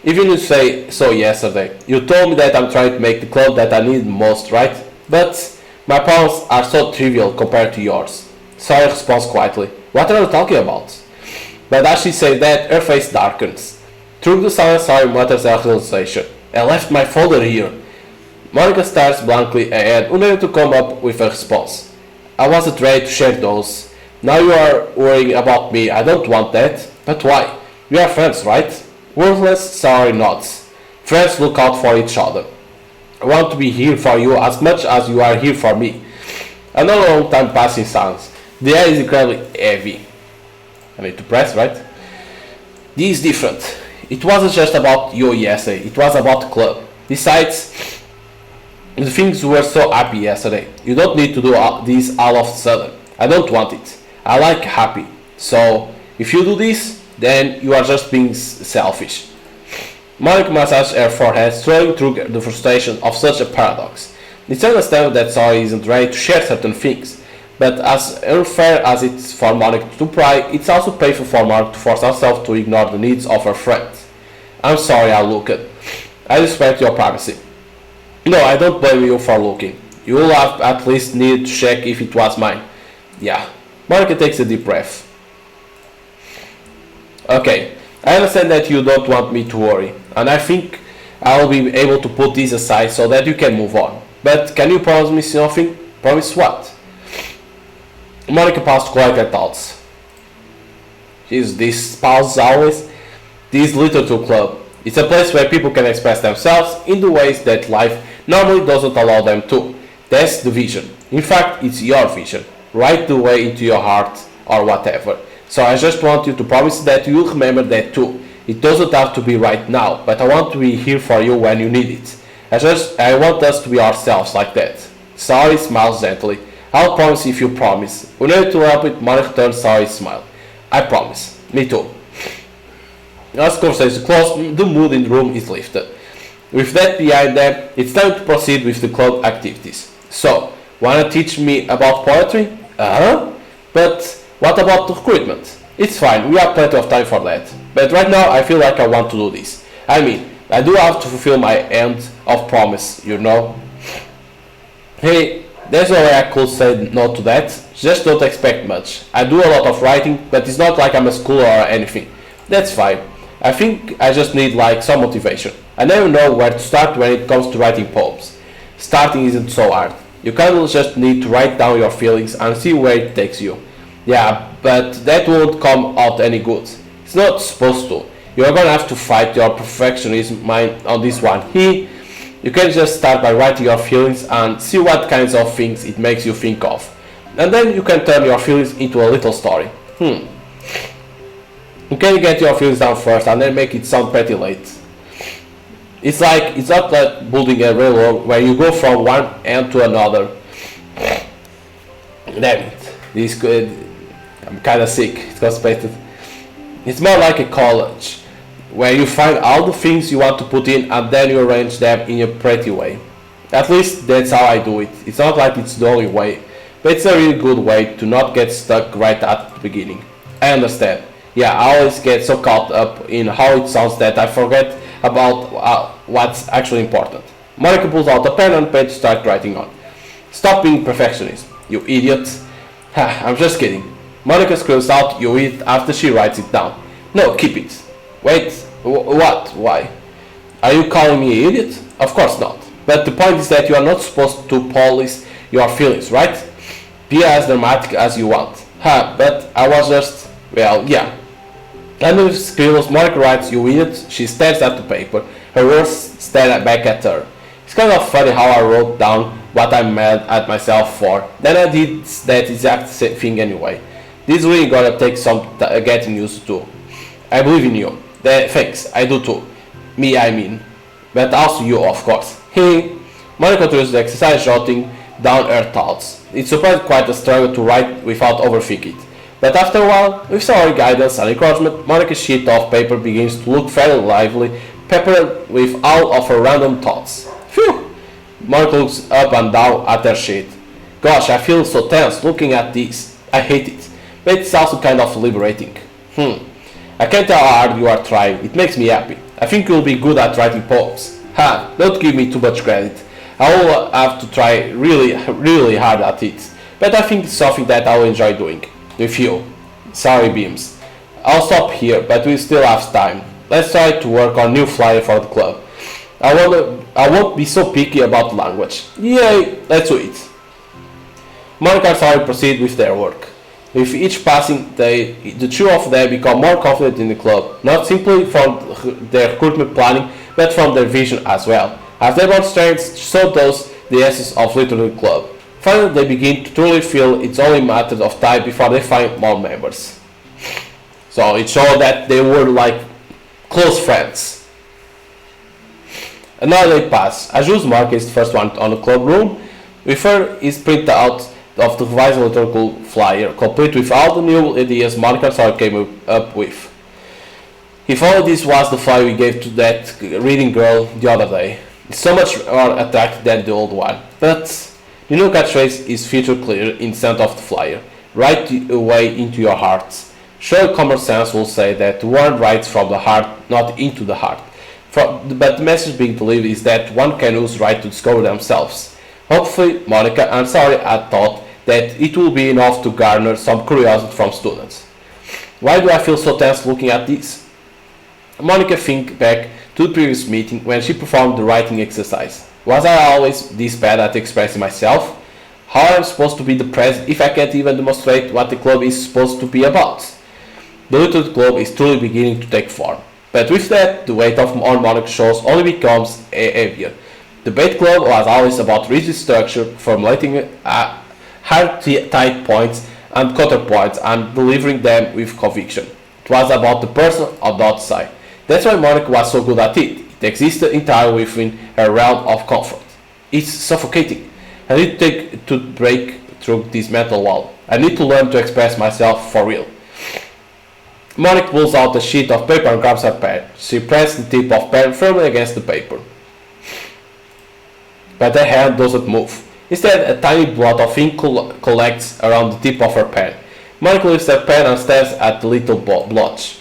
Even you say so yesterday. You told me that I'm trying to make the club that I need most, right? But my problems are so trivial compared to yours. Saori responds quietly. What are you talking about? But as she says that, her face darkens. Through the silence, Saori mutters her realization. I left my folder here. Monica stares blankly ahead, unable to come up with a response. I wasn't ready to share those. Now you are worrying about me. I don't want that. But why? We are friends, right? Wordless, Saori nods. Friends look out for each other. I want to be here for you as much as you are here for me. Another long time passing silence. The air is incredibly heavy. I need to press, right? This is different. It wasn't just about you yesterday, it was about the club. Besides, the things were so happy yesterday. You don't need to do this all of a sudden. I don't want it. I like happy. So, if you do this, then you are just being selfish. Monica massaged her forehead, strolling through the frustration of such a paradox. It's understandable that Saori isn't ready to share certain things, but as unfair as it's for Monica to pry, it's also painful for Monica to force herself to ignore the needs of her friend. I'm sorry I looked. I respect your privacy. No, I don't blame you for looking. You will have at least needed to check if it was mine. Yeah. Monica takes a deep breath. Okay, I understand that you don't want me to worry, and I think I will be able to put this aside so that you can move on. But can you promise me something? Promise what? Monica paused to collect her thoughts. Is this pause always? This literature club. It's a place where people can express themselves in the ways that life normally doesn't allow them to. That's the vision. In fact, it's your vision. Right the way into your heart or whatever. So I just want you to promise that you'll remember that too. It doesn't have to be right now, but I want to be here for you when you need it. I want us to be ourselves like that. Saori smiles gently. I'll promise if you promise. Unable to help it, Monica turns Saori's smile. I promise. Me too. As conversations close, the mood in the room is lifted. With that behind them, it's time to proceed with the club activities. So, wanna teach me about poetry? But what about the recruitment? It's fine, we have plenty of time for that. But right now I feel like I want to do this. I mean, I do have to fulfill my end of promise, you know? Hey, there's no way I could say no to that. Just don't expect much. I do a lot of writing, but it's not like I'm a scholar or anything. That's fine. I think I just need like some motivation. I never know where to start when it comes to writing poems. Starting isn't so hard. You kind of just need to write down your feelings and see where it takes you. Yeah, but that won't come out any good. It's not supposed to. You're gonna have to fight your perfectionism mind on this one. You can just start by writing your feelings and see what kinds of things it makes you think of. And then you can turn your feelings into a little story. You can get your feelings down first and then make it sound pretty late. It's not like building a railroad where you go from one end to another. Damn it. I'm kinda sick. It's constipated. It's more like a college where you find all the things you want to put in and then you arrange them in a pretty way. At least that's how I do it. It's not like it's the only way, but it's a really good way to not get stuck right at the beginning. I understand. Yeah, I always get so caught up in how it sounds that I forget about what's actually important. Monica pulls out a pen and page to start writing on. Stop being perfectionist, you idiot. Ha, I'm just kidding. Monica screams out, you idiot, after she writes it down. No, keep it. Wait, what? Why? Are you calling me an idiot? Of course not. But the point is that you are not supposed to police your feelings, right? Be as dramatic as you want. Ha, but I was just... well, yeah. Under the scribbles, Monica writes, you idiot. She stares at the paper. Her words stare back at her. It's kind of funny how I wrote down what I'm mad at myself for. Then I did that exact same thing anyway. This really gonna take some getting used to. I believe in you. Thanks, I do too. Me, I mean. But also you, of course. Hey, Monica continues the exercise, jotting down her thoughts. It's surprisingly quite a struggle to write without overthinking it. But after a while, with some guidance and encouragement, Monica's sheet of paper begins to look fairly lively, peppered with all of her random thoughts. Phew! Monica looks up and down at her sheet. Gosh, I feel so tense looking at this. I hate it. But it's also kind of liberating. I can't tell how hard you are trying. It makes me happy. I think you'll be good at writing poems. Ha, don't give me too much credit. I will have to try really, really hard at it. But I think it's something that I will enjoy doing. With you. Sorry, Beams. I'll stop here, but we still have time. Let's try to work on new flyer for the club. I won't be so picky about language. Yay, let's do it. Monica and Sari proceed with their work. With each passing day, the two of them become more confident in the club, not simply from their recruitment planning, but from their vision as well. As their own strengths, so does the essence of literally club. Finally, they begin to truly feel it's only a matter of time before they find more members. So it showed that they were like close friends. Another day passed. Ajuz Mark is the first one on the club room. With her is printed out of the revised liturgical flyer, complete with all the new ideas Monica and Sawyer came up with. If only this was the flyer we gave to that reading girl the other day. It's so much more attractive than the old one. But the new catchphrase is featured clear in the center of the flyer, right away into your hearts. Sure, common sense will say that one writes from the heart, not into the heart. But the message being delivered is that one can use right to discover themselves. Hopefully, Monica and Sari had thought that it will be enough to garner some curiosity from students. Why do I feel so tense looking at this? Monica thinks back to the previous meeting when she performed the writing exercise. Was I always this bad at expressing myself? How am I supposed to be the president if I can't even demonstrate what the club is supposed to be about? The little club is truly beginning to take form. But with that, the weight of on Monica's shoulders only becomes heavier. The Bait Club was always about rigid structure, formulating hard tight points and counterpoints and delivering them with conviction. It was about the person on the outside. That's why Monica was so good at it. It existed entirely within her realm of comfort. It's suffocating. I need to break through this mental wall. I need to learn to express myself for real. Monica pulls out a sheet of paper and grabs her pen. She presses the tip of pen firmly against the paper. But her hand doesn't move. Instead, a tiny blot of ink collects around the tip of her pen. Monica lifts her pen and stares at the little blotch.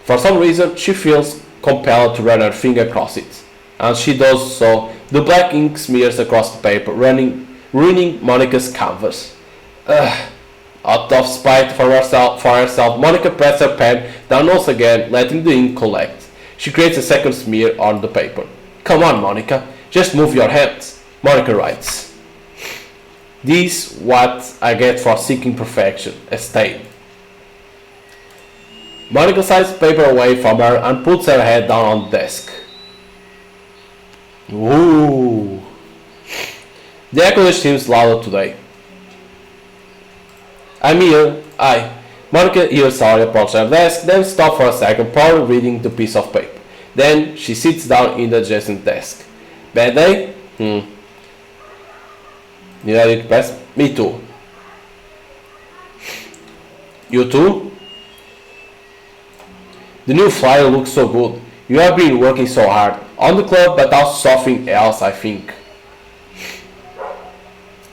For some reason, she feels compelled to run her finger across it. And she does so. The black ink smears across the paper, ruining Monica's canvas. Out of spite for herself, Monica presses her pen down once again, letting the ink collect. She creates a second smear on the paper. Come on, Monica, just move your hands. Monica writes. This what I get for seeking perfection, a stain. Monica slides the paper away from her and puts her head down on the desk. Ooh. The echo seems louder today. I'm here. Monica hears Sari approach her desk, then stops for a second, probably reading the piece of paper. Then she sits down in the adjacent desk. Bad day? Did I read past? Me too. You too? The new flyer looks so good. You have been working so hard. On the club, but also something else, I think.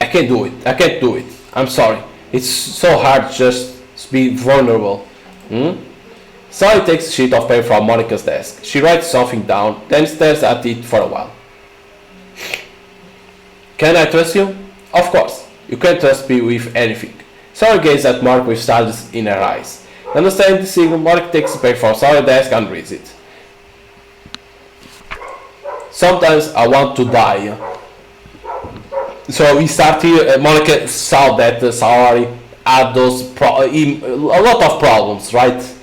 I can't do it. I'm sorry. It's so hard just to be vulnerable. Sally takes a sheet of paper from Monica's desk. She writes something down, then stares at it for a while. Can I trust you? Of course. You can trust me with anything. Sally gazes at Monica with sadness in her eyes. Understanding the signal, Monica takes the paper from Sally's desk and reads it. Sometimes I want to die. So we start here. Monica saw that Sally had a lot of problems, right?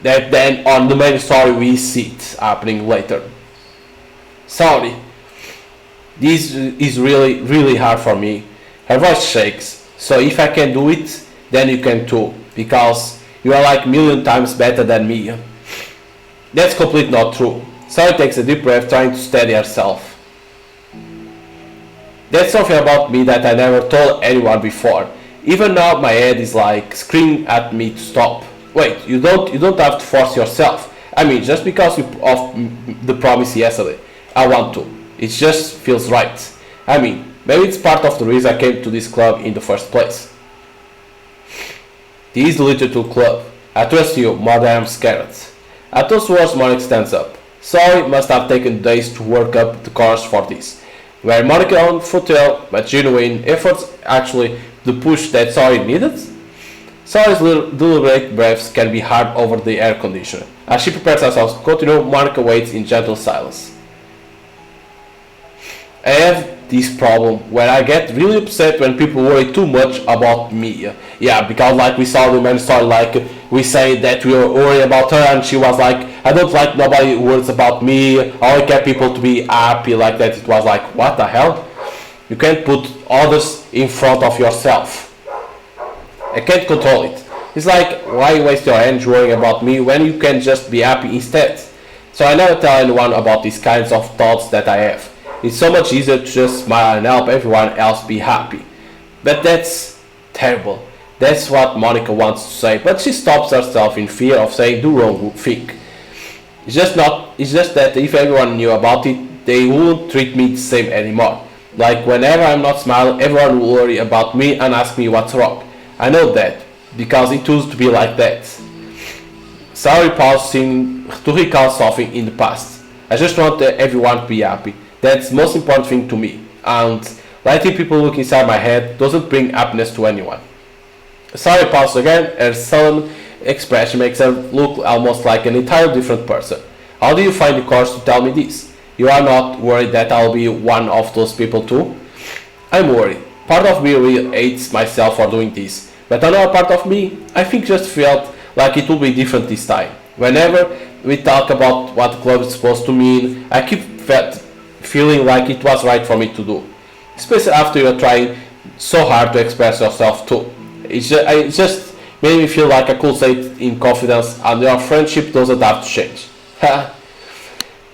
That then on the main story we see it happening later. Sorry, this is really hard for me. Her voice shakes. So if I can do it, then you can too, because you are like a million times better than me. That's completely not true. Sally takes a deep breath, trying to steady herself. That's something about me that I never told anyone before. Even now my head is like screaming at me to stop. Wait, you don't have to force yourself. I mean, just because of the promise yesterday, I want to. It just feels right. I mean, maybe it's part of the reason I came to this club in the first place. This is the literature club. I trust you more than I'm scared. At those words, Monica stands up. Sorry, must have taken days to work up the courage for this. Were Monica on futile but genuine efforts actually the push that Sorry needed? Sorry's deliberate breaths can be hard over the air conditioner. As she prepares herself to continue, Monica waits in gentle silence. I have this problem where I get really upset when people worry too much about me. Yeah, because like we saw the main story, like we say that we were worried about her and she was like, I don't like nobody worries about me, I only care people to be happy, like that. It was like, what the hell? You can't put others in front of yourself. I can't control it. It's like, why waste your energy worrying about me when you can just be happy instead? So I never tell anyone about these kinds of thoughts that I have. It's so much easier to just smile and help everyone else be happy. But that's terrible. That's what Monica wants to say, but she stops herself in fear of saying the wrong thing. It's just that if everyone knew about it, they wouldn't treat me the same anymore. Like whenever I'm not smiling, everyone will worry about me and ask me what's wrong. I know that, because it used to be like that. Sorry, pausing to recall something in the past. I just want everyone to be happy. That's the most important thing to me, and letting people look inside my head doesn't bring happiness to anyone. Sorry pauses again, her sullen expression makes her look almost like an entirely different person. How do you find the courage to tell me this? You are not worried that I'll be one of those people too? I'm worried. Part of me really hates myself for doing this, but another part of me, I think, just felt like it will be different this time. Whenever we talk about what the club is supposed to mean, I keep feeling like it was right for me to do, especially after you're trying so hard to express yourself too. It just made me feel like I could say it in confidence, and your friendship doesn't have to change.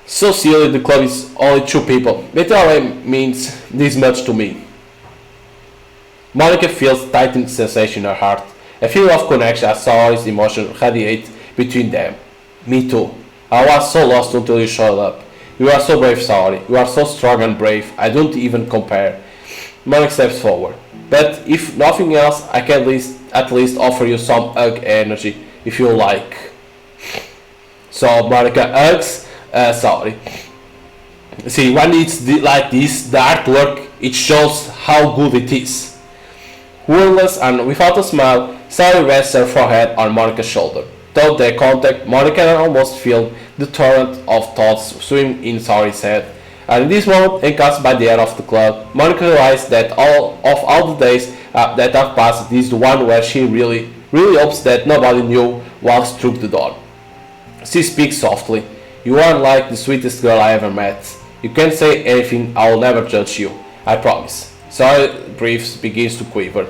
So silly, the club is only 2 people, but it already means this much to me. Monica feels a tightening sensation in her heart, a feeling of connection as Sally's emotion radiate between them. Me too. I was so lost until you showed up. You are so brave, Sally. You are so strong and brave. I don't even compare. Monica steps forward. But if nothing else, I can at least offer you some hug energy, if you like. So Monica hugs Sally. See, when it's like this, the artwork, it shows how good it is. Wordless and without a smile, Sally rests her forehead on Monica's shoulder. Without their contact, Monica can almost feel the torrent of thoughts swim in Sally's head. And in this moment, encompassed by the air of the club, Monica realized that all the days that have passed, this is the one where she really hopes that nobody new walks through the door. She speaks softly. You are like the sweetest girl I ever met. You can say anything, I will never judge you. I promise. Sally's breath begins to quiver.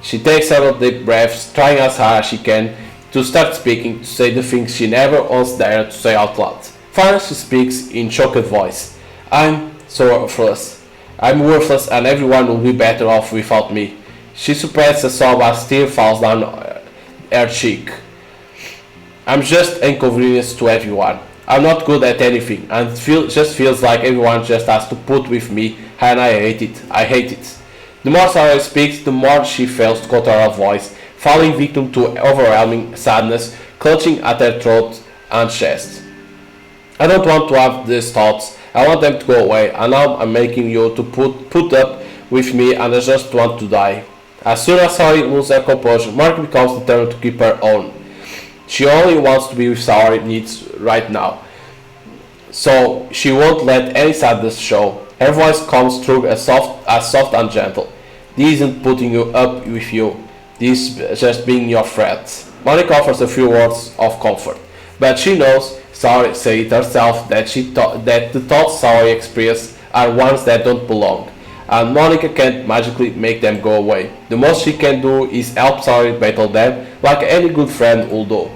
She takes several deep breaths, trying as hard as she can to start speaking, to say the things she never once dared to say out loud. Finally she speaks in choked voice. I'm so worthless. I'm worthless and everyone will be better off without me. She suppresses a sob as tear falls down her cheek. I'm just inconvenience to everyone. I'm not good at anything and it just feels like everyone just has to put with me, and I hate it. I hate it. The more Sarah speaks, the more she fails to control her voice, falling victim to overwhelming sadness clutching at her throat and chest. I don't want to have these thoughts. I want them to go away, and now I'm making you to put up with me, and I just want to die. As soon as Saori loses her composure, Mark becomes determined to keep her own. She only wants to be with Saori needs right now. So she won't let any sadness show. Her voice comes through as soft and gentle. This isn't putting you up with you. This is just being your friend. Monica offers a few words of comfort, but she knows, Saori said it herself, that the thoughts Saori experiences are ones that don't belong, and Monica can't magically make them go away. The most she can do is help Saori battle them, like any good friend will do.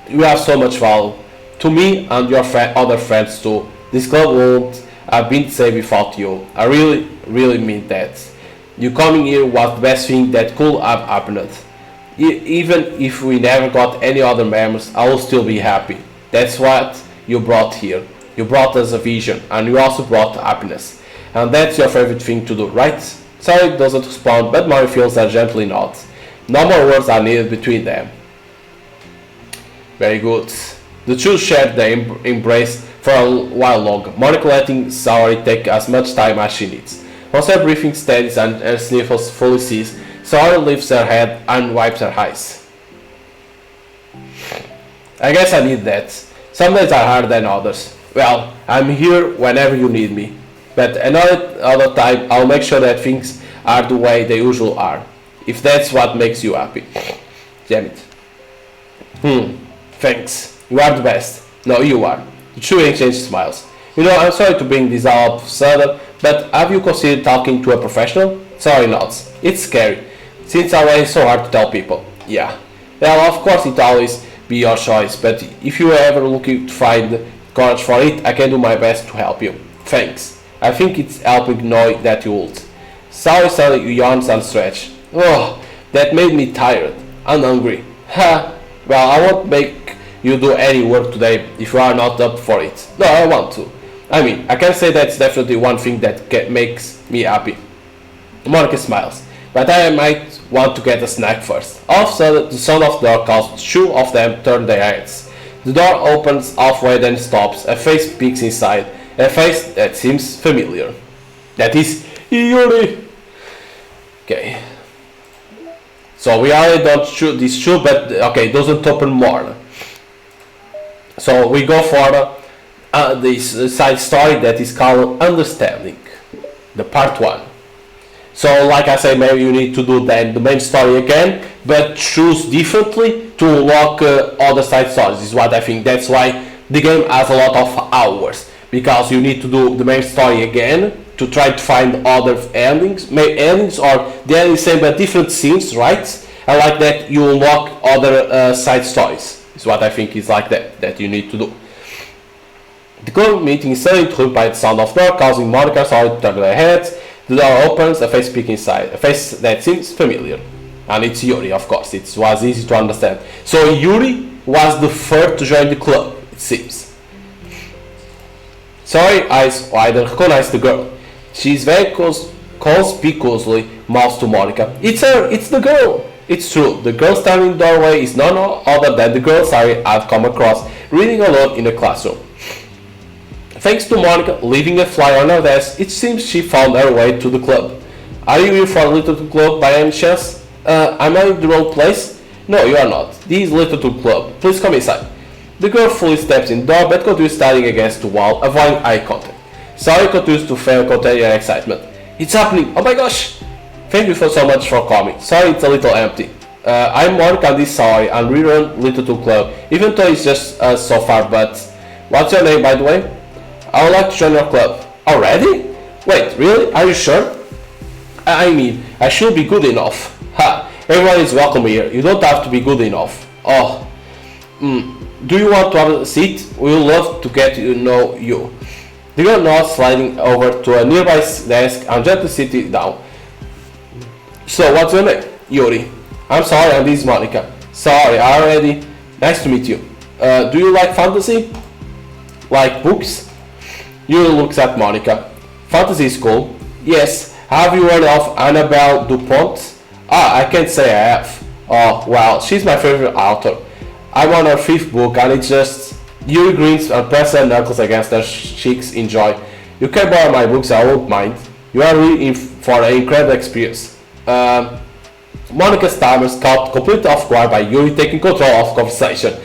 You have so much value to me and your other friends too. This club won't have been safe without you. I really, really mean that. You coming here was the best thing that could have happened. Even if we never got any other members, I will still be happy. That's what you brought here. You brought us a vision, and you also brought happiness. And that's your favorite thing to do, right? Saori doesn't respond, but Mari feels her gently nod. No more words are needed between them. Very good. The two shared their embrace for a while longer, Monica letting Saori take as much time as she needs. Once her breathing steadies and her sniffles fully cease, Saori lifts her head and wipes her eyes. I guess I need that. Some days are harder than others. Well, I'm here whenever you need me. But another time, I'll make sure that things are the way they usually are. If that's what makes you happy. Damn it. Thanks. You are the best. No, you are. The two exchange smiles. You know, I'm sorry to bring this up of a sudden, but have you considered talking to a professional? Saori nods. It's scary, since already it's so hard to tell people. Yeah. Well, of course it always be your choice, but if you are ever looking to find courage for it, I can do my best to help you. Thanks. I think it's helping knowing that you would. Saori suddenly yawns and stretches. Oh, that made me tired and hungry. Ha! Well, I won't make you do any work today if you are not up for it. No, I want to. I mean, I can say that's definitely one thing that makes me happy. Monica smiles, but I might want to get a snack first. All of a sudden, the sound of the door calls two of them turn their heads. The door opens halfway, then stops. A face peeks inside. A face that seems familiar. That is Yuri. Okay. So we already done this two, but okay, doesn't open more. So we go for this side story that is called Understanding, the part 1. So like I said, maybe you need to do then the main story again, but choose differently to unlock other side stories, is what I think. That's why the game has a lot of hours, because you need to do the main story again to try to find other endings, or the ending same but different scenes, right? And like that you unlock other side stories, is what I think is like that you need to do. The club meeting is suddenly interrupted by the sound of door, causing Monica and Saori to turn their heads. The door opens, a face peeks inside, a face that seems familiar. And it's Yuri, of course, it was easy to understand. So Yuri was the third to join the club, it seems. Saori eyes wider, recognized the girl. She is very conspicuously mouths to Monica. It's her, it's the girl. It's true, the girl standing in the doorway is none other than the girl Saori had come across, reading alone in a classroom. Thanks to Monica leaving a flyer on her desk, it seems she found her way to the club. Are you here for the Little Club by any chance? Am I in the wrong place? No, you are not. This is Little Club. Please come inside. The girl fully steps in the door but continues standing against the wall, avoiding eye contact. Saori continues to fail contain her excitement. It's happening! Oh my gosh! Thank you so much for coming. Sorry it's a little empty. I'm Monica and this is Saori, and we run Little Club, even though it's just so far, but... What's your name, by the way? I would like to join your club. Already? Wait, really? Are you sure? I mean, I should be good enough. Ha! Everyone is welcome here. You don't have to be good enough. Oh. Do you want to have a seat? We would love to get to know you. The girl nods, sliding over to a nearby desk and gently sits down. So, what's your name? Yuri. I'm sorry, and this is Monica. Sorry, already. Nice to meet you. Do you like fantasy? Like books? Yuri looks at Monica. Fantasy is cool. Yes. Have you heard of Annabelle Dupont? I can't say I have. Oh, well, she's my favorite author. I'm on her fifth book and it's just Yuri grins and presses her knuckles against her cheeks in joy. You can borrow my books, I won't mind. You are really in for an incredible experience. Monica stammers, caught completely off guard by Yuri taking control of the conversation.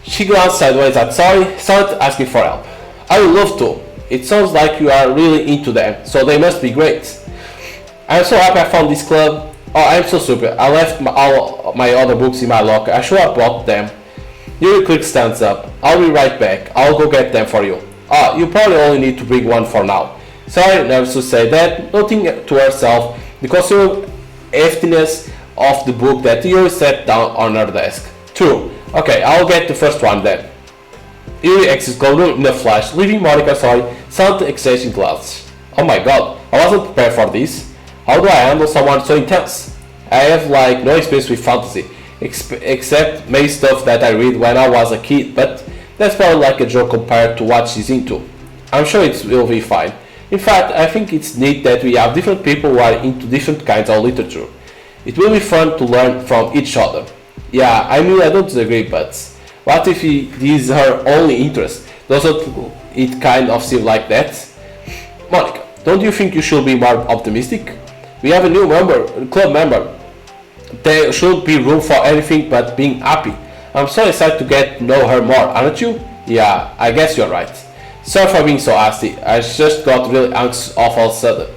She glanced sideways at Sorry, started asking for help. I would love to. It sounds like you are really into them, so they must be great. I'm so happy I found this club. Oh, I'm so super. I left all my other books in my locker. I should have brought them. Yuri quick stands up. I'll be right back. I'll go get them for you. Ah, you probably only need to bring one for now. Sorry, nervous to say that, noting to herself the considerable heftiness of the book that Yuri set down on her desk. True. Okay, I'll get the first one then. Yuri exits the room in a flash, leaving Monica silently exchanging glances. Oh my god, I wasn't prepared for this. How do I handle someone so intense? I have like no experience with fantasy, except maybe stuff that I read when I was a kid, but that's probably like a joke compared to what she's into. I'm sure it will be fine. In fact, I think it's neat that we have different people who are into different kinds of literature. It will be fun to learn from each other. Yeah, I mean, I don't disagree, but what if this is her only interest? Doesn't it kind of seem like that? Monica, don't you think you should be more optimistic? We have a new club member. There should be room for anything but being happy. I'm so excited to get to know her more, aren't you? Yeah, I guess you're right. Sorry for being so hasty. I just got really anxious all of a sudden.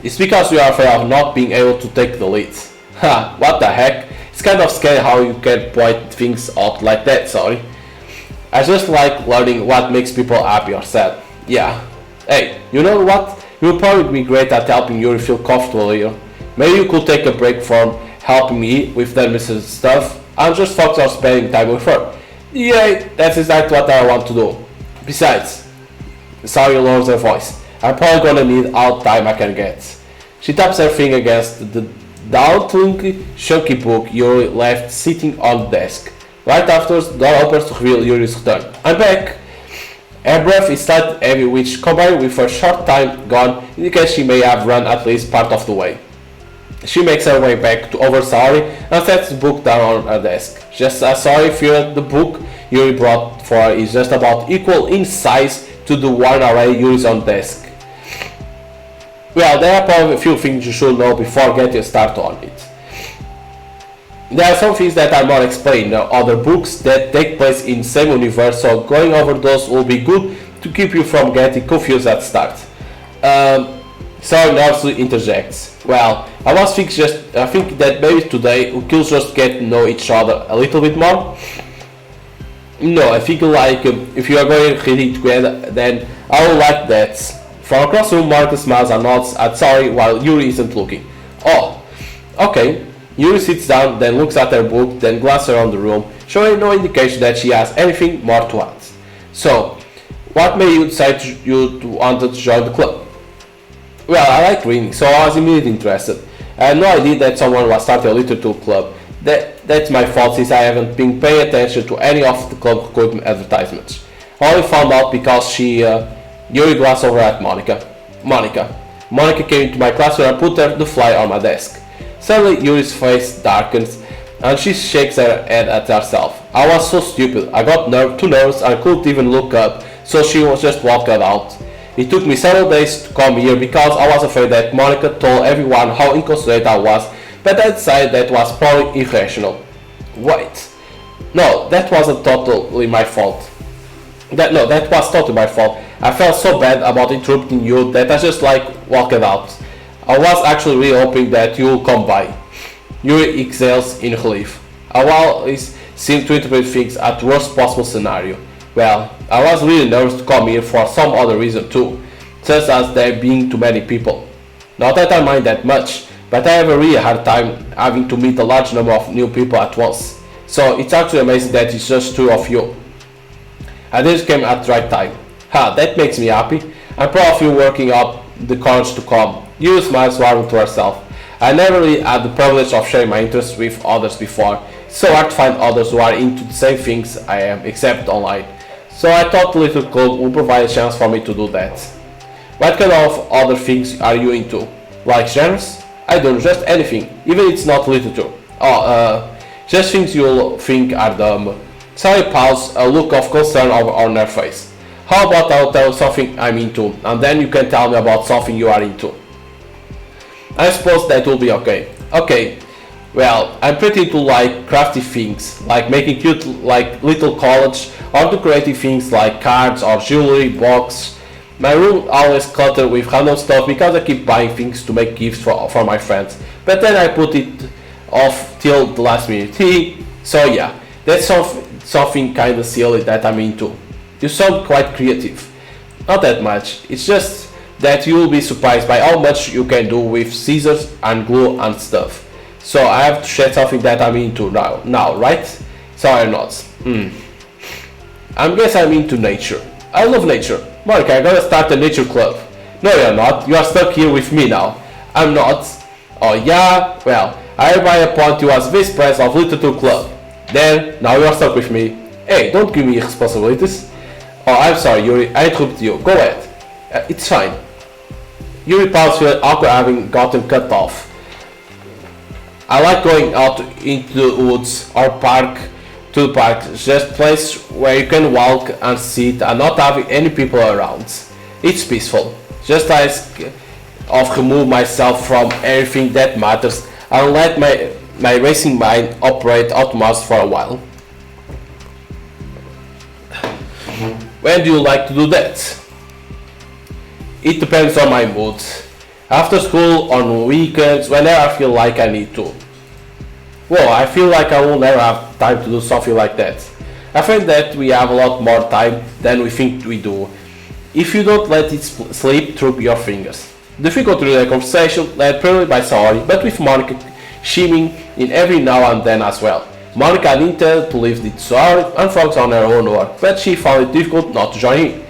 It's because you are afraid of not being able to take the lead. Ha, what the heck? It's kind of scary how you can point things out like that, sorry. I just like learning what makes people happy or sad. Yeah. Hey, you know what? You'll probably be great at helping Yuri feel comfortable here. Maybe you could take a break from helping me with that Mrs. stuff and just focus on spending time with her. Yay, that's exactly what I want to do. Besides, sorry lowers her voice. I'm probably gonna need all the time I can get. She taps her finger against the dauntingly chunky book Yuri left sitting on the desk. Right afterwards, the door opens to reveal Yuri's return. I'm back! Her breath is slightly heavy, which combined with her short time gone indicates she may have run at least part of the way. She makes her way back to over Sorry and sets the book down on her desk. Just as Sorry feared, the book Yuri brought for her is just about equal in size to the one array Yuri's on desk. Well, there are probably a few things you should know before getting started on it. There are some things that are not explained in other books that take place in the same universe, so going over those will be good to keep you from getting confused at the start. Sorry nervously interjects. Well, I think that maybe today we could just get to know each other a little bit more. No, I think like if you are going reading together, then I would like that. From across the room, Martha smiles and nods at Sorry while Yuri isn't looking. Oh, okay. Yuri sits down, then looks at her book, then glances around the room, showing no indication that she has anything more to add. So, what made you decide you wanted to join the club? Well, I like reading, so I was immediately interested. I had no idea that someone was starting a literature club. That's my fault since I haven't been paying attention to any of the club recruitment advertisements. I only found out because Yuri glanced over at Monica. Monica came into my classroom and put the flyer on my desk. Suddenly Yuri's face darkens and she shakes her head at herself. I was so stupid. I got too nervous and couldn't even look up, so she was just walked out. It took me several days to come here because I was afraid that Monica told everyone how inconsiderate I was, but I decided that was probably irrational. Wait. No, that wasn't totally my fault. That was totally my fault. I felt so bad about interrupting you that I just walked out. I was actually really hoping that you would come by. Yuri exhales in relief. I always seem to interpret things at the worst possible scenario. Well, I was really nervous to come here for some other reason too, such as there being too many people. Not that I mind that much, but I have a really hard time having to meet a large number of new people at once. So it's actually amazing that it's just two of you. And this came at the right time. That makes me happy. I'm proud of you working up the courage to come. Yuri smiles warmly to herself. I never really had the privilege of sharing my interests with others before. It's so hard to find others who are into the same things I am, except online. So I thought the little club would provide a chance for me to do that. What kind of other things are you into? Like genres? I don't know, just anything, even if it's not literature. Just things you'll think are dumb. Sally pause, a look of concern on her face. How about I'll tell you something I'm into, and then you can tell me about something you are into. I suppose that will be okay. Okay, well, I'm pretty into like crafty things, like making cute like little collage, or decorating things like cards or jewelry, box. My room always cluttered with random stuff because I keep buying things to make gifts for my friends, but then I put it off till the last minute. So yeah, that's something kinda silly that I'm into. You sound quite creative. Not that much, it's just that you'll be surprised by how much you can do with scissors and glue and stuff. So I have to share something that I'm into now, right? Sorry, not. I guess I'm into nature. I love nature. Monica, I'm gonna start a nature club. No, you're not. You are stuck here with me now. I'm not. Oh yeah? Well, I hereby appoint you as vice president of Literature Club. Then, now you are stuck with me. Hey, don't give me responsibilities. Oh, I'm sorry, Yuri. I interrupted you. Go ahead. It's fine. Yuri paused, feeling awkward having gotten cut off. I like going out into the woods or to the park, just a place where you can walk and sit and not having any people around. It's peaceful. Just of remove myself from everything that matters and let my racing mind operate automatically for a while. When do you like to do that? It depends on my mood. After school, on weekends, whenever I feel like I need to. Well, I feel like I will never have time to do something like that. I think that we have a lot more time than we think we do, if you don't let it slip through your fingers. The thing continued the conversation, led primarily by Saori, but with Monica shimming in every now and then as well. Monica had intended to leave it to Saori and focus on her own work, but she found it difficult not to join in.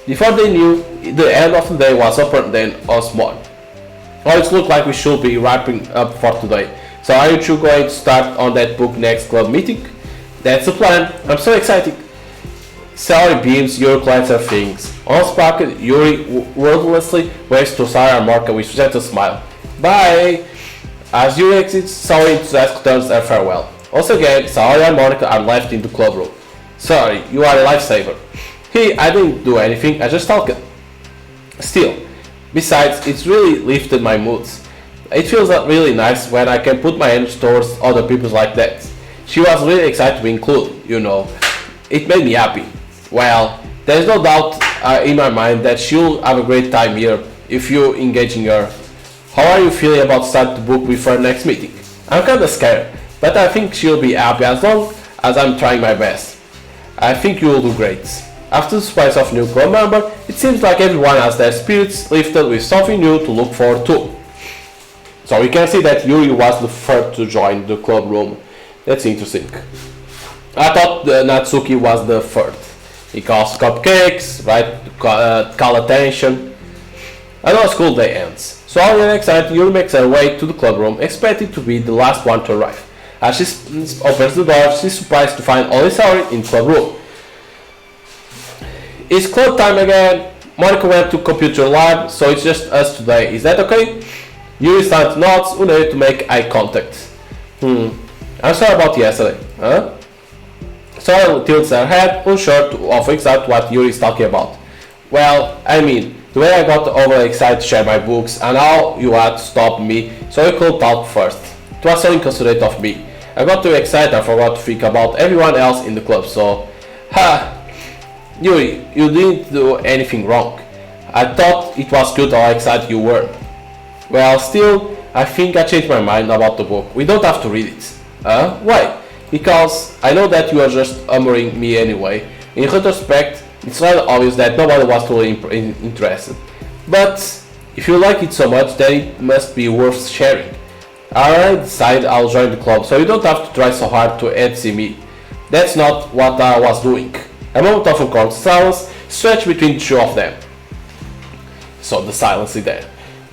Before they knew, the end of the day was upper than us more. Well, it looks like we should be wrapping up for today. So are you two going to start on that book next club meeting? That's the plan. I'm so excited. Sally beams, Yuri collects her things. Unsparked, Yuri wordlessly waves to Sarah and Monica with a gentle smile. Bye! As Yuri exits, Sally enthusiastically turns her farewell. Once again, Sarah and Monica are left in the club room. Sorry, you are a lifesaver. Hey, I didn't do anything, I just talked. Still, besides, it's really lifted my moods. It feels really nice when I can put my energy towards other people like that. She was really excited to be included, you know. It made me happy. Well, there's no doubt in my mind that she'll have a great time here if you engage in her. How are you feeling about starting the book with her next meeting? I'm kinda scared, but I think she'll be happy as long as I'm trying my best. I think you will do great. After the surprise of new club member, it seems like everyone has their spirits lifted with something new to look forward to. So we can see that Yuri was the first to join the club room. That's interesting. I thought Natsuki was the third. He calls cupcakes, right? Call attention. And our school day ends. So all in excited, Yuri makes her way to the club room, expecting to be the last one to arrive. As she opens the door, she's surprised to find only Saori in the club room. It's club time again. Monica went to computer lab, so it's just us today. Is that okay? Yuri starts nods, unable to make eye contact. I'm sorry about yesterday, huh? Saori tilts her head, unsure of exactly what Yuri is talking about. Well, I mean, the way I got overexcited to share my books and how you had to stop me so you could talk first. It was so inconsiderate of me. I got too excited and forgot to think about everyone else in the club, so... Yuri, you didn't do anything wrong. I thought it was cute how excited you were. Well, still, I think I changed my mind about the book. We don't have to read it. Why? Because I know that you are just humoring me anyway. In retrospect, it's rather obvious that nobody was totally interested. But if you like it so much, then it must be worth sharing. I already decided I'll join the club, so you don't have to try so hard to see me. That's not what I was doing. A moment of unconscious silence stretched between the two of them. So the silence is there.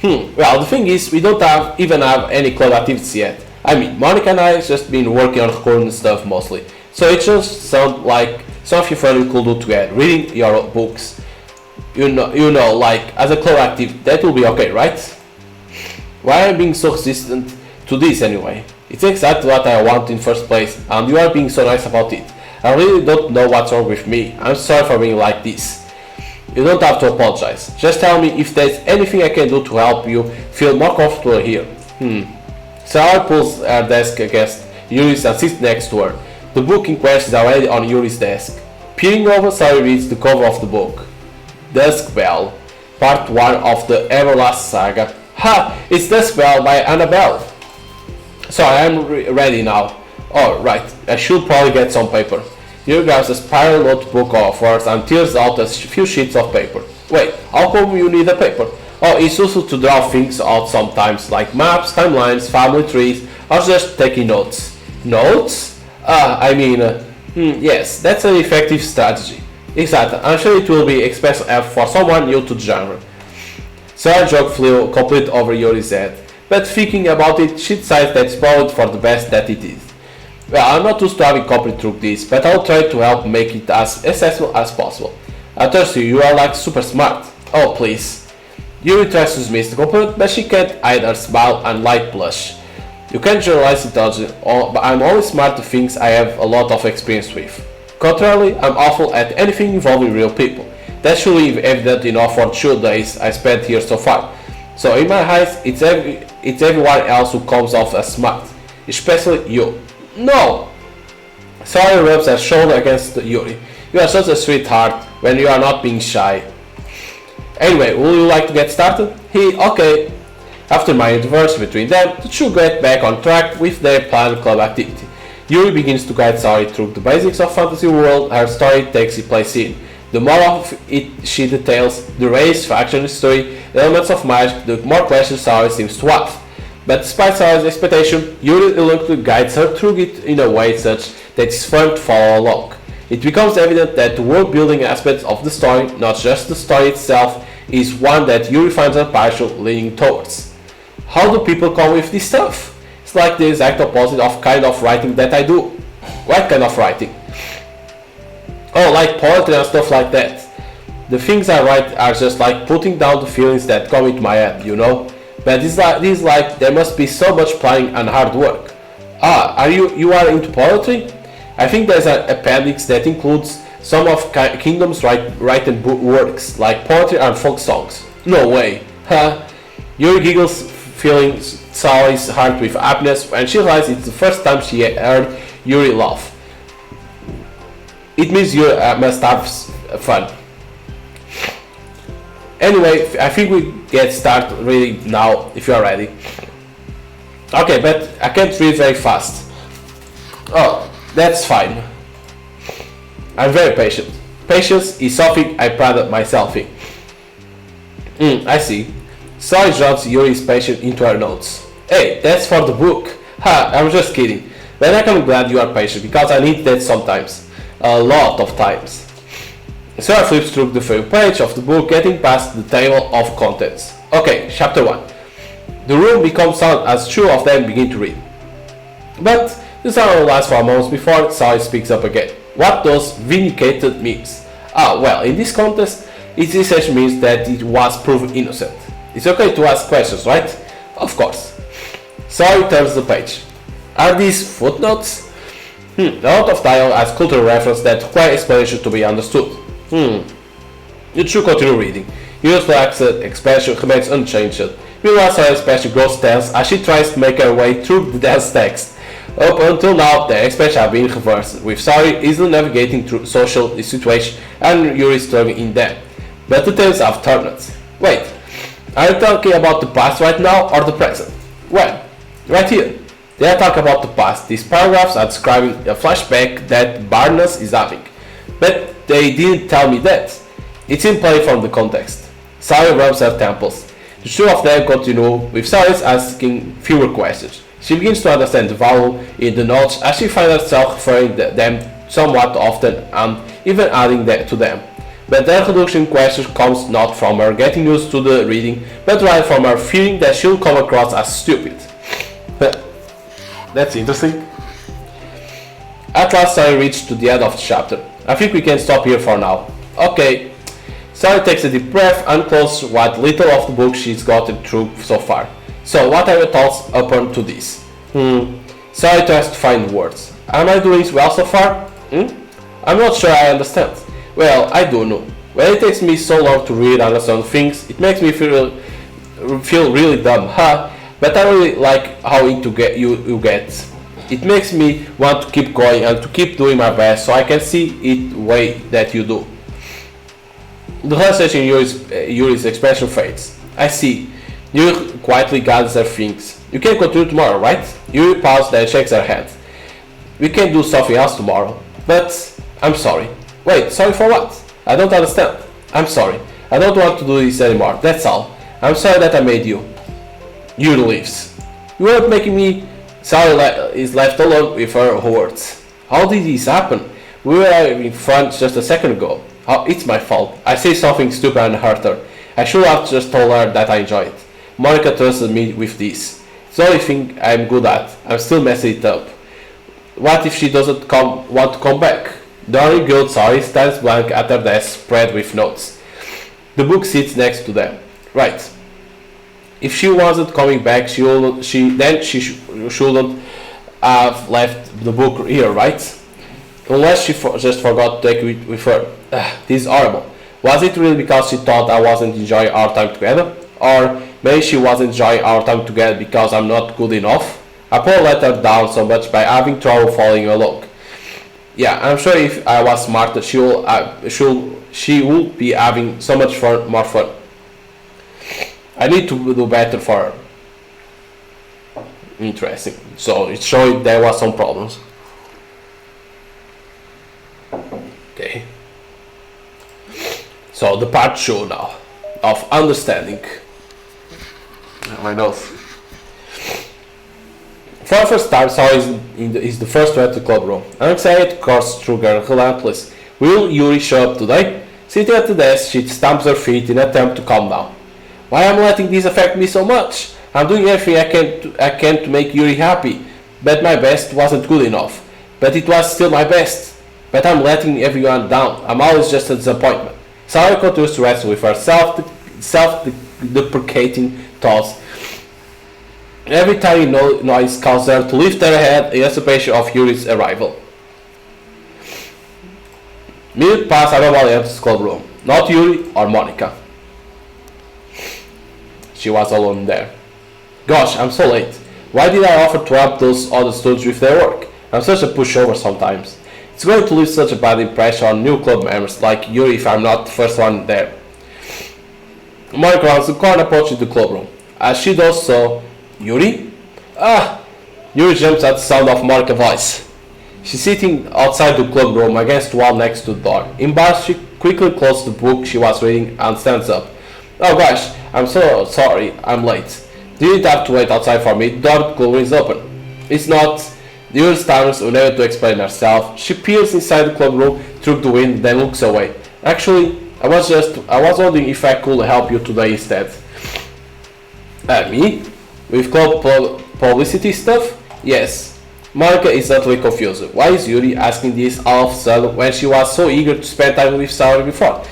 Well, the thing is, we don't even have any club activities yet. I mean, Monica and I just been working on recording stuff mostly. So it just sounds like something fun we could do together, reading your books. You know, like as a club activity, that will be okay, right? Why am I being so resistant to this anyway? It's exactly what I want in first place, and you are being so nice about it. I really don't know what's wrong with me. I'm sorry for being like this. You don't have to apologize. Just tell me if there's anything I can do to help you feel more comfortable here. Sarah pulls her desk against Yuri's and sits next to her. The book in question is already on Yuri's desk. Peering over, Sarah reads the cover of the book. Dusk Bell, Part 1 of the Everlast Saga. Ha! It's Dusk Bell by Annabelle. So I am ready now. Oh, right. I should probably get some paper. Yuri grabs a spiral notebook of hers and tears out a few sheets of paper. Wait, how come you need a paper? Oh, it's useful to draw things out sometimes, like maps, timelines, family trees, or just taking notes. Notes? Yes, that's an effective strategy. Exactly, I'm sure it will be expensive for someone new to the genre. Sarah's joke flew complete over Yuri's head, but thinking about it, she decides that it's probably for the best that it is. Well, I'm not used to having complete through this, but I'll try to help make it as accessible as possible. I trust you are like super smart. Oh, please. Yuri tries to dismiss the compliment, but she can't hide her smile and light blush. You can't generalize intelligence, but I'm only smart to things I have a lot of experience with. Contrarily, I'm awful at anything involving real people. That should be evident enough for the 2 days I spent here so far. So in my eyes, it's everyone else who comes off as smart, especially you. No! Sarah rubs her shoulder against Yuri. You are such a sweetheart when you are not being shy. Anyway, would you like to get started? Okay. After my intervention between them, the two get back on track with their planned club activity. Yuri begins to guide Sari through the basics of fantasy world her story takes place in. The more of it she details, the race, faction history, the elements of magic, the more questions Sari seems to have. But despite Sari's expectation, Yuri reluctantly guides her through it in a way such that it's fun to follow along. It becomes evident that the world-building aspect of the story, not just the story itself, is one that Yuri finds her partial leaning towards. How do people come with this stuff? It's like the exact opposite of kind of writing that I do. What kind of writing? Oh, like poetry and stuff like that. The things I write are just like putting down the feelings that come into my head, you know? But this like there must be so much planning and hard work. You are into poetry? I think there's an appendix that includes some of Kingdom's written works, like poetry and folk songs. No way. Yuri giggles, filling Sari's heart with happiness when she realizes it's the first time she heard Yuri laugh. It means Yuri must have fun. Anyway, I think we get started reading now, if you are ready. Okay, but I can't read very fast. Oh, that's fine. I'm very patient. Patience is something I pride myself in. I see. Sari drops Yuri's patience into her notes. Hey, that's for the book. I'm just kidding. But I'm glad you are patient, because I need that sometimes. A lot of times. Sarah flips through the first page of the book, getting past the table of contents. Okay, chapter 1. The room becomes silent as 2 of them begin to read. But the silence lasts for a moment before Sari speaks up again. What does vindicated means? Well, in this context, it essentially means that it was proven innocent. It's okay to ask questions, right? Of course. Sari turns the page. Are these footnotes? A lot of dialogue has cultural reference that require explanation to be understood. You should continue reading. Yuri's relaxed expression remains unchanged. Meanwhile, Sari's expression grows tense as she tries to make her way through the dense text. Up until now, the expression have been reversed, with Sari easily navigating through social situations and Yuri struggling in them. But the tables have turned. Wait, are you talking about the past right now or the present? Well, right here. They are talking about the past. These paragraphs are describing a flashback that Barnes is having. But they didn't tell me that. It's in play from the context. Sari rubs her temples. The 2 of them continue, with Sari asking fewer questions. She begins to understand the value in the notes as she finds herself referring them somewhat often and even adding to them. But the introduction question comes not from her getting used to the reading, but rather from her fearing that she'll come across as stupid. That's interesting. At last, Sari reached to the end of the chapter. I think we can stop here for now. Okay. Sari takes a deep breath and closes what little of the book she's gotten through so far. So, what are your thoughts upon to this? Sorry to ask to find words. Am I doing well so far? I'm not sure I understand. Well, I do know. When it takes me so long to read and understand things, it makes me feel really dumb, huh? But I really like how into you get. It makes me want to keep going and to keep doing my best so I can see it the way that you do. The hesitation in Yuri's expression fades. I see. Yuri quietly gathers her things. You can continue tomorrow, right? Yuri pauses and shakes her head. We can do something else tomorrow. But I'm sorry. Wait, sorry for what? I don't understand. I'm sorry. I don't want to do this anymore. That's all. I'm sorry that I made you. Yuri leaves. You weren't making me. Sally is left alone with her words. How did this happen? We were having fun just a second ago. Oh, it's my fault. I say something stupid and hurt her. I should have just told her that I enjoy it. Monica trusted me with this. It's the only thing I'm good at. I'm still messing it up. What if she doesn't want to come back? The only girl Sally stands blank at her desk spread with notes. The book sits next to them. Right. If she wasn't coming back, she shouldn't have left the book here, right? Unless she just forgot to take it with her. This is horrible. Was it really because she thought I wasn't enjoying our time together? Or maybe she wasn't enjoying our time together because I'm not good enough? I probably let her down so much by having trouble following along. Yeah, I'm sure if I was smarter, she would be having so much more fun. I need to do better for her. Interesting. So it showed there was some problems. Okay. So the part 2 now of understanding. My nose. For the first time, Sally is the first to enter the club room. Anxiety courses through her relentless. Will Yuri show up today? Sitting at the desk, she stamps her feet in an attempt to calm down. Why am I letting this affect me so much? I'm doing everything I can to make Yuri happy, but my best wasn't good enough. But it was still my best. But I'm letting everyone down. I'm always just a disappointment. Sally continues to wrestle with her self-deprecating thoughts. Every tiny noise causes her to lift her head in anticipation of Yuri's arrival. Minutes pass and nobody enters the club room. Not Yuri or Monica. She was alone there. Gosh, I'm so late. Why did I offer to help those other students with their work? I'm such a pushover sometimes. It's going to leave such a bad impression on new club members like Yuri if I'm not the first one there. Monica rounds the corner approaches the club room. As she does so, Yuri? Yuri jumps at the sound of Monica's voice. She's sitting outside the club room against the wall next to the door. Embarrassed, she quickly closes the book she was reading and stands up. Oh gosh, I'm so sorry, I'm late. You didn't have to wait outside for me, the door is open. It's not. Yuri stammers, unable to explain herself. She peers inside the club room through the window, then looks away. Actually, I was wondering if I could help you today instead. Me? With club publicity stuff? Yes. Monica is utterly confused. Why is Yuri asking this all of a sudden when she was so eager to spend time with Sally before?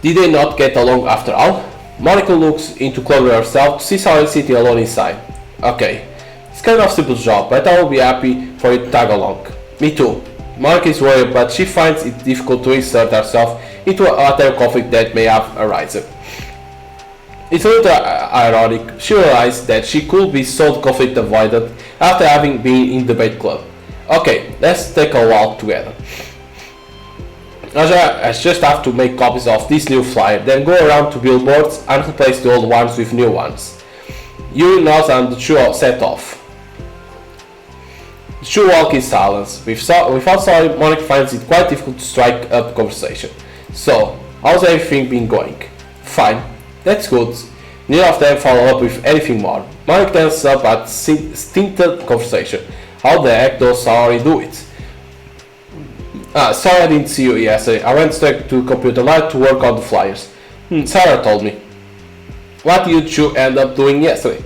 Did they not get along after all? Monica looks into the club room herself to see Sally sitting alone inside. Okay. It's kind of a simple job, but I will be happy for you to tag along. Me too. Monica is worried, but she finds it difficult to insert herself into whatever conflict that may have arisen. It's a little ironic. She realized that she could be so conflict avoidant after having been in the debate club. Okay, let's take a walk together. I just have to make copies of this new flyer, then go around to billboards and replace the old ones with new ones. Yuri nods and the two set off. The two walk in silence. Without Sally, Monica finds it quite difficult to strike up conversation. So, how's everything been going? Fine. That's good. Neither of them follow up with anything more. Monica tenses up at stinted conversation. How the heck does Sally do it? Sorry I didn't see you yesterday. I went straight to the computer lab to work on the flyers. Sarah told me. What did you end up doing yesterday?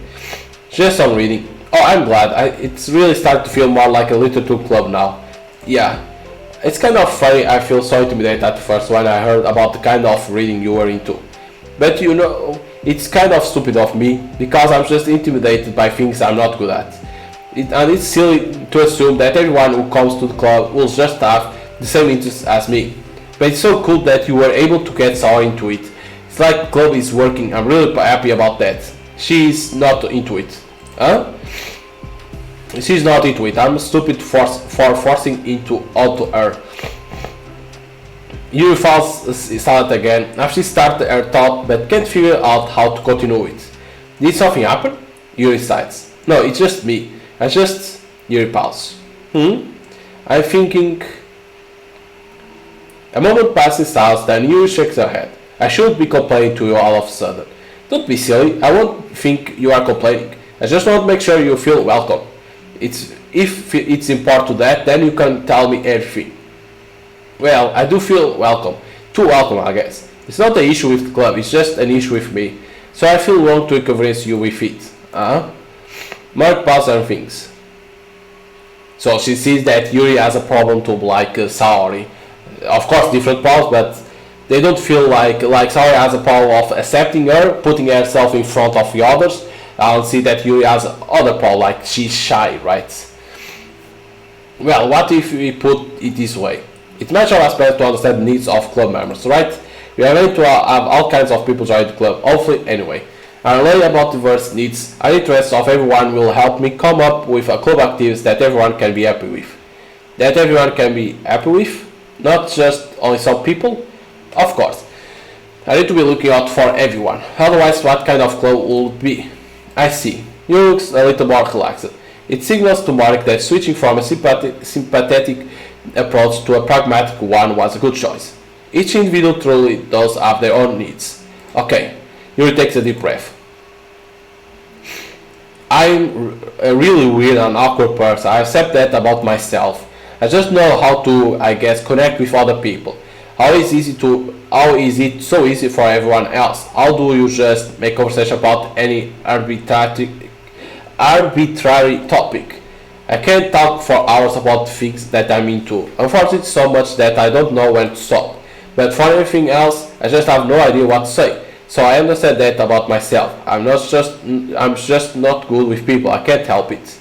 Just some reading. Oh, I'm glad. It's really starting to feel more like a literature club now. Yeah. It's kind of funny. I feel so intimidated at first when I heard about the kind of reading you were into. But you know, it's kind of stupid of me because I'm just intimidated by things I'm not good at. And it's silly to assume that everyone who comes to the club will just have the same interests as me. But it's so cool that you were able to get Saori into it. It's like the club is working. I'm really happy about that. She's not into it. Huh? She's not into it. I'm stupid for forcing into onto her. Yuri falls silent again. Now she started her thought but can't figure out how to continue it. Did something happen? Yuri sighs. No, it's just me. I just... Yuri pauses. I'm thinking... A moment passes out, then Yuri shakes her head. I shouldn't be complaining to you all of a sudden. Don't be silly. I won't think you are complaining. I just want to make sure you feel welcome. If it's important to that, then you can tell me everything. Well, I do feel welcome. Too welcome, I guess. It's not an issue with the club, it's just an issue with me. So I feel wrong to inconvenience you with it. Mark pauses and thinks. So she sees that Yuri has a problem to like Saori. Of course, different problems, but they don't feel like Saori has a problem of accepting her, putting herself in front of the others. I'll see that Yuri has other problem, like she's shy, right? Well, what if we put it this way? It's much more better to understand the needs of club members, right? We are going to have all kinds of people join the club, hopefully anyway. I learn about diverse needs and interests of everyone will help me come up with a club activities that everyone can be happy with. That everyone can be happy with? Not just only some people? Of course. I need to be looking out for everyone, otherwise what kind of club will it be? I see. You look a little more relaxed. It signals to Mark that switching from a sympathetic approach to a pragmatic one was a good choice. Each individual truly does have their own needs. Okay, Yuri takes a deep breath. I'm a really weird and awkward person. I accept that about myself. I just know how to, I guess, connect with other people. How is it so easy for everyone else? How do you just make conversation about any arbitrary topic? I can't talk for hours about things that I'm into. Unfortunately, so much that I don't know when to stop. But for everything else, I just have no idea what to say. So I understand that about myself. I'm just not good with people. I can't help it.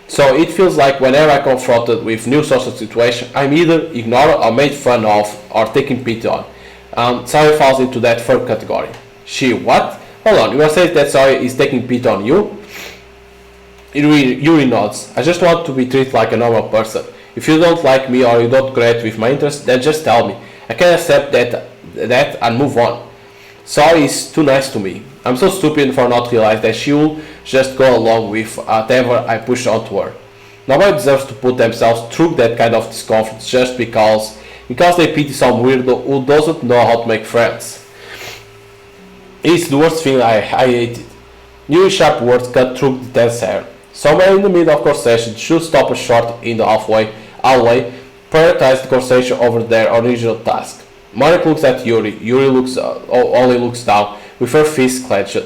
So it feels like whenever I'm confronted with new social situation, I'm either ignored or made fun of or taken pity on. Saori falls into that third category. She what? Hold on, you are saying that Saori is taking pity on you? Yuri nods. I just want to be treated like a normal person. If you don't like me or you don't connect with my interests, then just tell me. I can accept that and move on. Saori is too nice to me. I'm so stupid for not realizing that she will just go along with whatever I push onto her. Nobody deserves to put themselves through that kind of discomfort just because they pity some weirdo who doesn't know how to make friends. It's the worst thing. I hate it. New sharp words cut through the tense air. Somewhere in the middle of conversation should stop us short in the hallway, prioritize the conversation over their original task. Marek looks at Yuri. Yuri only looks down, with her fist clenched.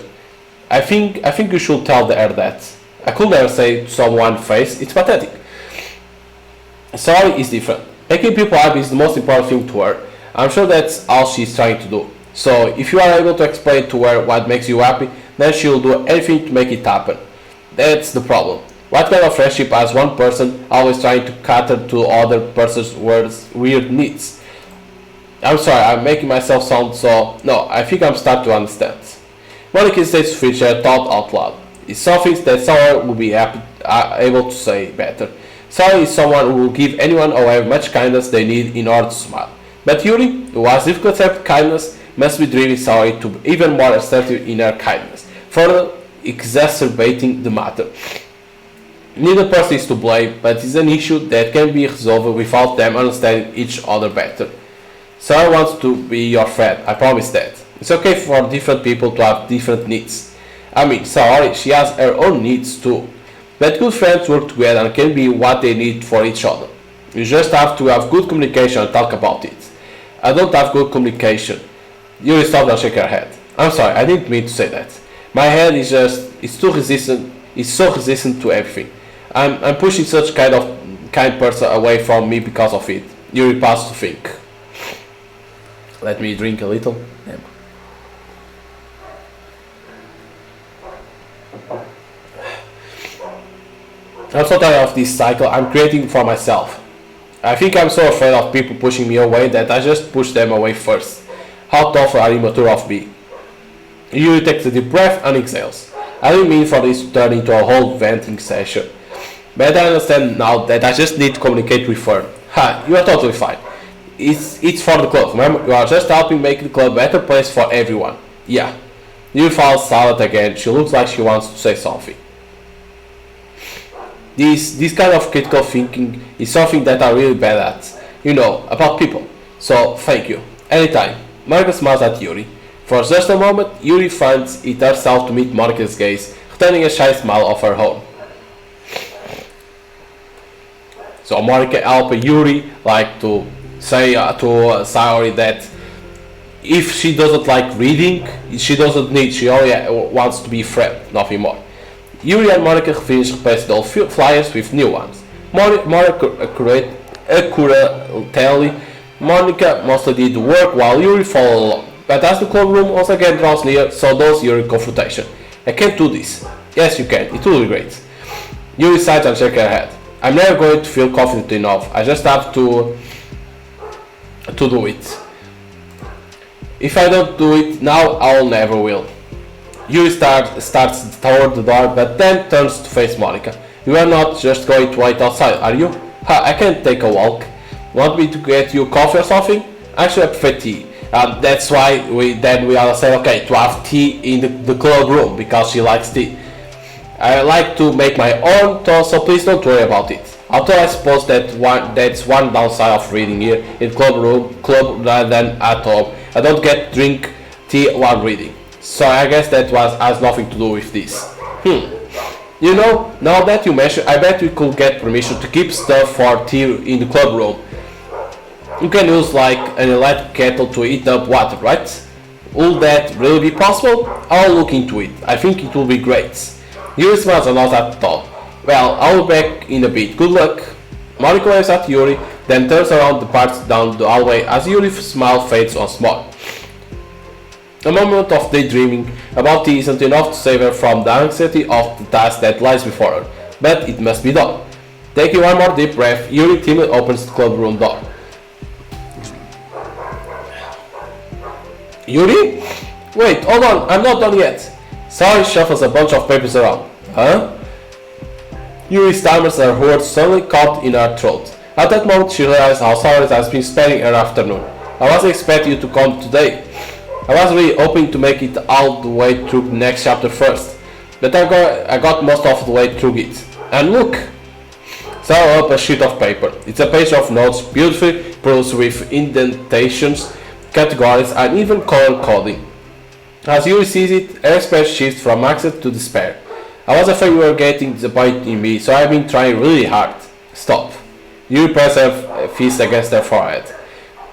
I think you should tell her that. I could never say to someone's face, it's pathetic. Saori is different. Making people happy is the most important thing to her. I'm sure that's all she's trying to do. So if you are able to explain to her what makes you happy, then she'll do anything to make it happen. That's the problem. What kind of friendship has one person always trying to cater to other person's weird needs? I'm sorry, I'm making myself sound so... No, I think I'm starting to understand. Monica stays to finish her thought out loud. It's something that someone will be able to say better. Saori is someone who will give anyone however much kindness they need in order to smile. But Yuri, who has difficult to accept kindness, must be driving Saori to be even more assertive in her kindness, further exacerbating the matter. Neither person is to blame, but it's an issue that can be resolved without them understanding each other better. Saori wants to be your friend, I promise that. It's okay for different people to have different needs. I mean, Saori, she has her own needs too. But good friends work together and can be what they need for each other. You just have to have good communication and talk about it. I don't have good communication. Yuri stopped and shook her head. I'm sorry, I didn't mean to say that. My head is so resistant to everything. I'm pushing such kind person away from me because of it. Yuri paused to think. Let me drink a little. I'm so tired of this cycle I'm creating for myself. I think I'm so afraid of people pushing me away that I just push them away first. How tough or immature of me. Yuri takes a deep breath and exhales. I didn't mean for this to turn into a whole venting session. But I understand now that I just need to communicate with her. Ha, you are totally fine. It's for the club, remember? You are just helping make the club a better place for everyone. Yeah. Yuri falls silent again. She looks like she wants to say something. This kind of critical thinking is something that I'm really bad at. You know, about people. So, thank you. Anytime. Monica smiles at Yuri. For just a moment, Yuri finds it herself to meet Monica's gaze, returning a shy smile of her own. So Monica helps Yuri like to say to Sayori that if she doesn't like reading, she doesn't need, she only wants to be a friend, nothing more. Yuri and Monica finish replacing the old flyers with new ones. More accurately, Monica mostly did the work while Yuri followed along. But as the club room once again draws near, so does Yuri confrontation. I can't do this. Yes, you can. It will be great. Yuri sighs and shakes her head. I'm never going to feel confident enough. I just have to do it. If I don't do it now, I'll never will. Yuri starts toward the door, but then turns to face Monica. You are not just going to wait outside, are you? Ha, I can't take a walk. Want me to get you coffee or something? Actually, I prefer tea. That's why we all say okay to have tea in the club room because she likes tea. I like to make my own, so please don't worry about it. Although I suppose that's one downside of reading here in club rather than at home. I don't get drink tea while reading. So I guess that has nothing to do with this. You know, now that you mention, I bet we could get permission to keep stuff for tea in the club room. You can use like an electric kettle to heat up water, right? Will that really be possible? I'll look into it. I think it will be great. Yuri smiles a lot at the thought. Well, I'll be back in a bit. Good luck. Monica waves at Yuri, then turns around and departs down the hallway as Yuri's smile fades once more. A moment of daydreaming about tea isn't enough to save her from the anxiety of the task that lies before her, but it must be done. Taking one more deep breath, Yuri timidly opens the club room door. Yuri? Wait, hold on, I'm not done yet. Sayori shuffles a bunch of papers around. Huh? Yuri stammers, her words suddenly caught in her throat. At that moment she realized how Sayori has been spending her afternoon. I wasn't expecting you to come today. I was really hoping to make it all the way through the next chapter first. But I got most of the way through it. And look! Sayori up a sheet of paper. It's a page of notes beautifully prose with indentations, categories and even color coding. As Yuri sees it, her expression shifts from accent to despair. I was afraid you were getting disappointed in me, so I've been trying really hard. Stop. Yuri presses her fist against her forehead.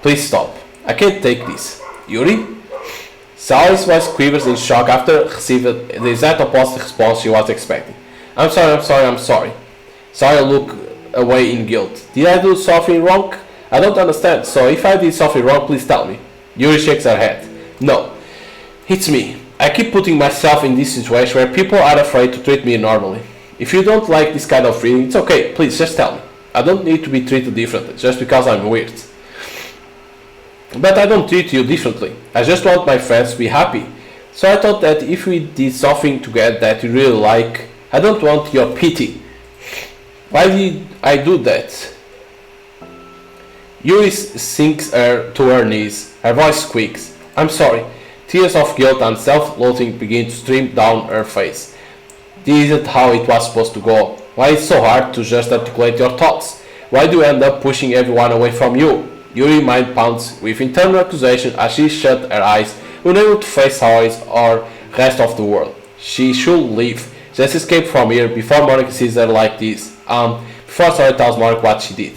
Please stop. I can't take this. Yuri? Sayori's voice quivers in shock after receiving the exact opposite response she was expecting. I'm sorry. Sayori looked away in guilt. Did I do something wrong? I don't understand, so if I did something wrong, please tell me. Yuri shakes her head. No. It's me. I keep putting myself in this situation where people are afraid to treat me normally. If you don't like this kind of reading, it's okay, please just tell me. I don't need to be treated differently, just because I'm weird. But I don't treat you differently. I just want my friends to be happy. So I thought that if we did something together that you really like, I don't want your pity. Why did I do that? Yuri sinks her to her knees. Her voice squeaks. I'm sorry. Tears of guilt and self-loathing begin to stream down her face. This isn't how it was supposed to go. Why is it so hard to just articulate your thoughts? Why do you end up pushing everyone away from you? Yuri's mind pounds with internal accusation as she shut her eyes, unable to face Sayori's or rest of the world. She should leave. Just escape from here before Monica sees her like this. Before Sayori tells Monica what she did.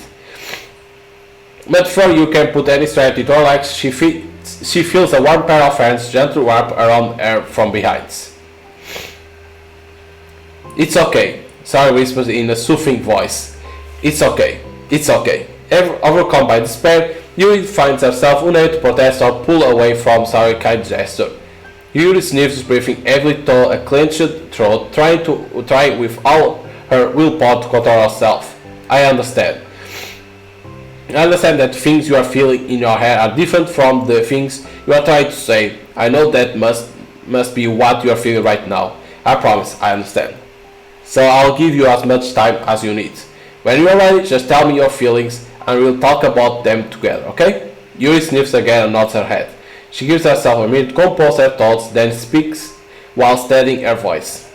But before you can put any strength into her legs, she feels a warm pair of hands gently wrap around her from behind. It's okay, Sayori whispers in a soothing voice. It's okay. Overcome by despair, Yuri finds herself unable to protest or pull away from Sayori's kind gesture. Yuri sniffs, breathing heavily through a clenched throat, trying with all her willpower to control herself. I understand. I understand that things you are feeling in your head are different from the things you are trying to say. I know that must be what you are feeling right now. I promise, I understand. So I'll give you as much time as you need. When you are ready, just tell me your feelings and we'll talk about them together, okay? Yuri sniffs again and nods her head. She gives herself a minute to compose her thoughts, then speaks while steadying her voice.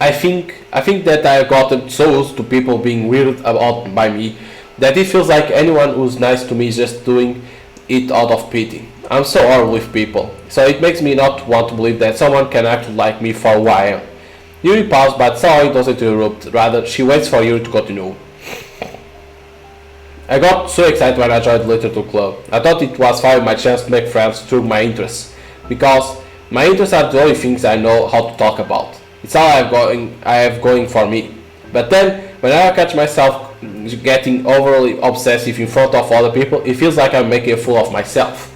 I think that I have gotten so used to people being weirded about by me that it feels like anyone who's nice to me is just doing it out of pity. I'm so horrible with people, so it makes me not want to believe that someone can actually like me for who I am. Yuri paused, but Saori doesn't interrupt. Rather, she waits for Yuri to continue. I got so excited when I joined the literature club. I thought it was finally my chance to make friends through my interests, because my interests are the only things I know how to talk about. It's all I have going for me. But then, whenever I catch myself getting overly obsessive in front of other people, it feels like I'm making a fool of myself.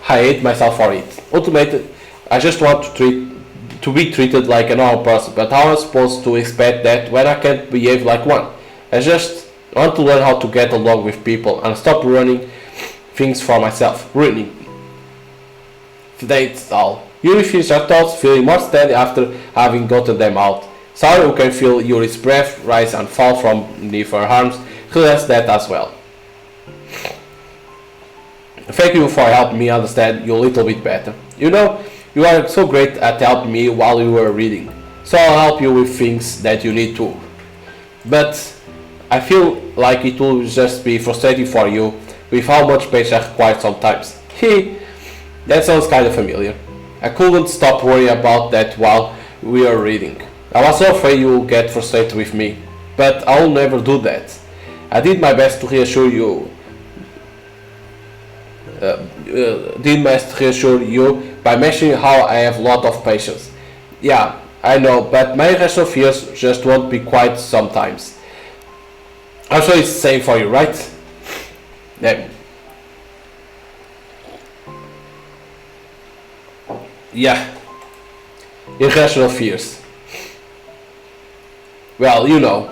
I hate myself for it. Ultimately, I just want to be treated like a normal person, but how am I supposed to expect that when I can't behave like one? I just want to learn how to get along with people and stop running things for myself. Ruining. That's all. Yuri finished her thoughts, feeling more steady after having gotten them out. Saori, who can feel Yuri's breath rise and fall from beneath her arms, realized that as well. Thank you for helping me understand you a little bit better. You know, you are so great at helping me while you were reading, so I'll help you with things that you need to. But I feel like it will just be frustrating for you with how much patience I require sometimes. That sounds kind of familiar. I couldn't stop worrying about that while we were reading. I was so afraid you would get frustrated with me, but I'll never do that. I did my best to reassure you. By mentioning how I have a lot of patience. Yeah, I know, but my irrational fears just won't be quiet sometimes. I'm sure it's the same for you, right? Yeah. Irrational fears. Well, you know.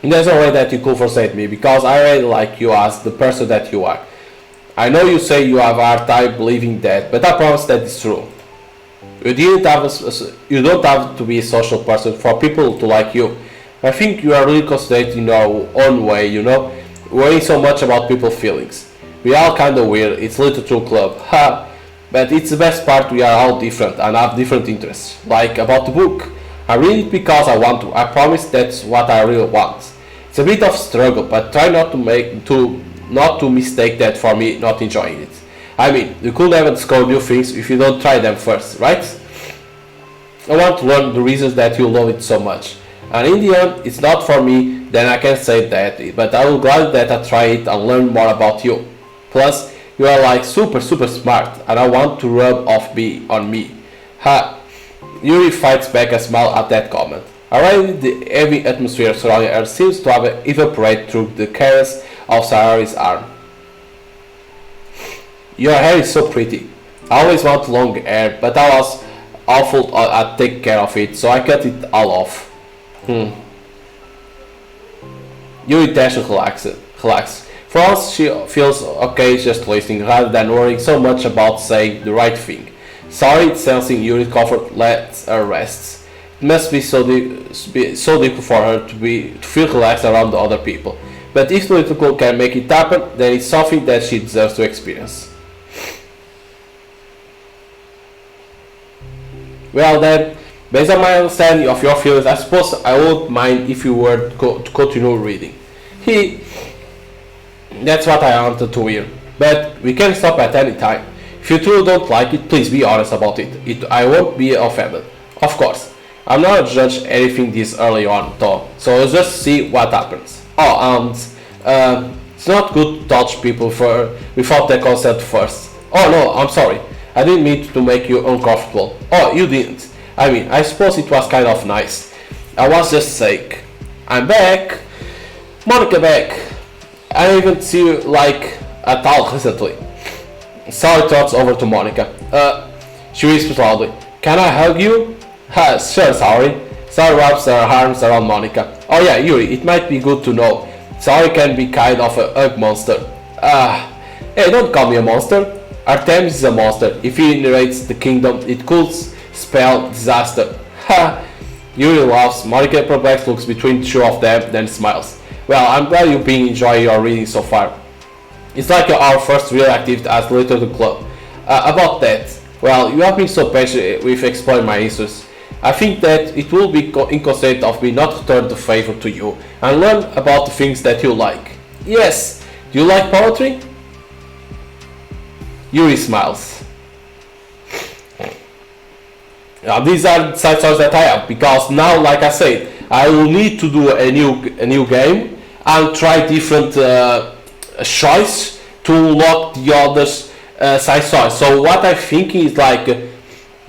There's no way that you could frustrate me, because I really like you as the person that you are. I know you say you have a hard time believing that, but I promise that it's true. You don't have to be a social person for people to like you. I think you are really considerate in your own way, you know, worrying so much about people's feelings. We are all kinda weird, it's literature club, ha! But it's the best part, we are all different and have different interests. Like about the book. I read it because I want to. I promise that's what I really want. It's a bit of struggle, but try not to mistake that for me not enjoying it. I mean, you could never discover new things if you don't try them first, right? I want to learn the reasons that you love it so much. And in the end, it's not for me, then I can say that, but I will glad that I try it and learn more about you. Plus, you are like super smart, and I want to rub off on me. Ha! Yuri fights back a smile at that comment. Already the heavy atmosphere surrounding her seems to have evaporated through the caress of Saori's arm. Your hair is so pretty. I always want long hair, but I was awful at taking care of it, so I cut it all off. Yuri tension relaxes. For once, she feels okay just listening rather than worrying so much about saying the right thing. Sorry, sensing Yuri's comfort lets her rest. It must be so difficult for her to feel relaxed around the other people. But if the little girl can make it happen, then it's something that she deserves to experience. Well then, based on my understanding of your feelings, I suppose I wouldn't mind if you were to continue reading. That's what I wanted to hear. But we can stop at any time. If you truly don't like it, please be honest about it. I won't be offended. Of course, I'm not a judge anything this early on, though, so let's just see what happens. Oh, and it's not good to touch people without their consent first. Oh no, I'm sorry. I didn't mean to make you uncomfortable. Oh, you didn't. I mean, I suppose it was kind of nice. I was just saying. I'm back. Monica back. I haven't seen you like at all recently. Sally trots over to Monica. She whispers loudly. Can I hug you? Sure, sorry. Sari wraps her arms around Monica. Oh yeah, Yuri, it might be good to know. Sari can be kind of a hug monster. Hey, don't call me a monster. Artemis is a monster. If he inherits the kingdom, it could spell disaster. Ha! Yuri laughs. Monica perplexed looks between the two of them, then smiles. Well, I'm glad you've been enjoying your reading so far. It's like our first real activity at the Little Club. About that, well, you have been so patient with exploring my interests. I think that it will be inconsistent of me not to return the favor to you and learn about the things that you like. Yes, do you like poetry? Yuri smiles. These are the side stories that I have, because now, like I said, I will need to do a new game and try different choice to unlock the others side stories. So what I'm thinking is like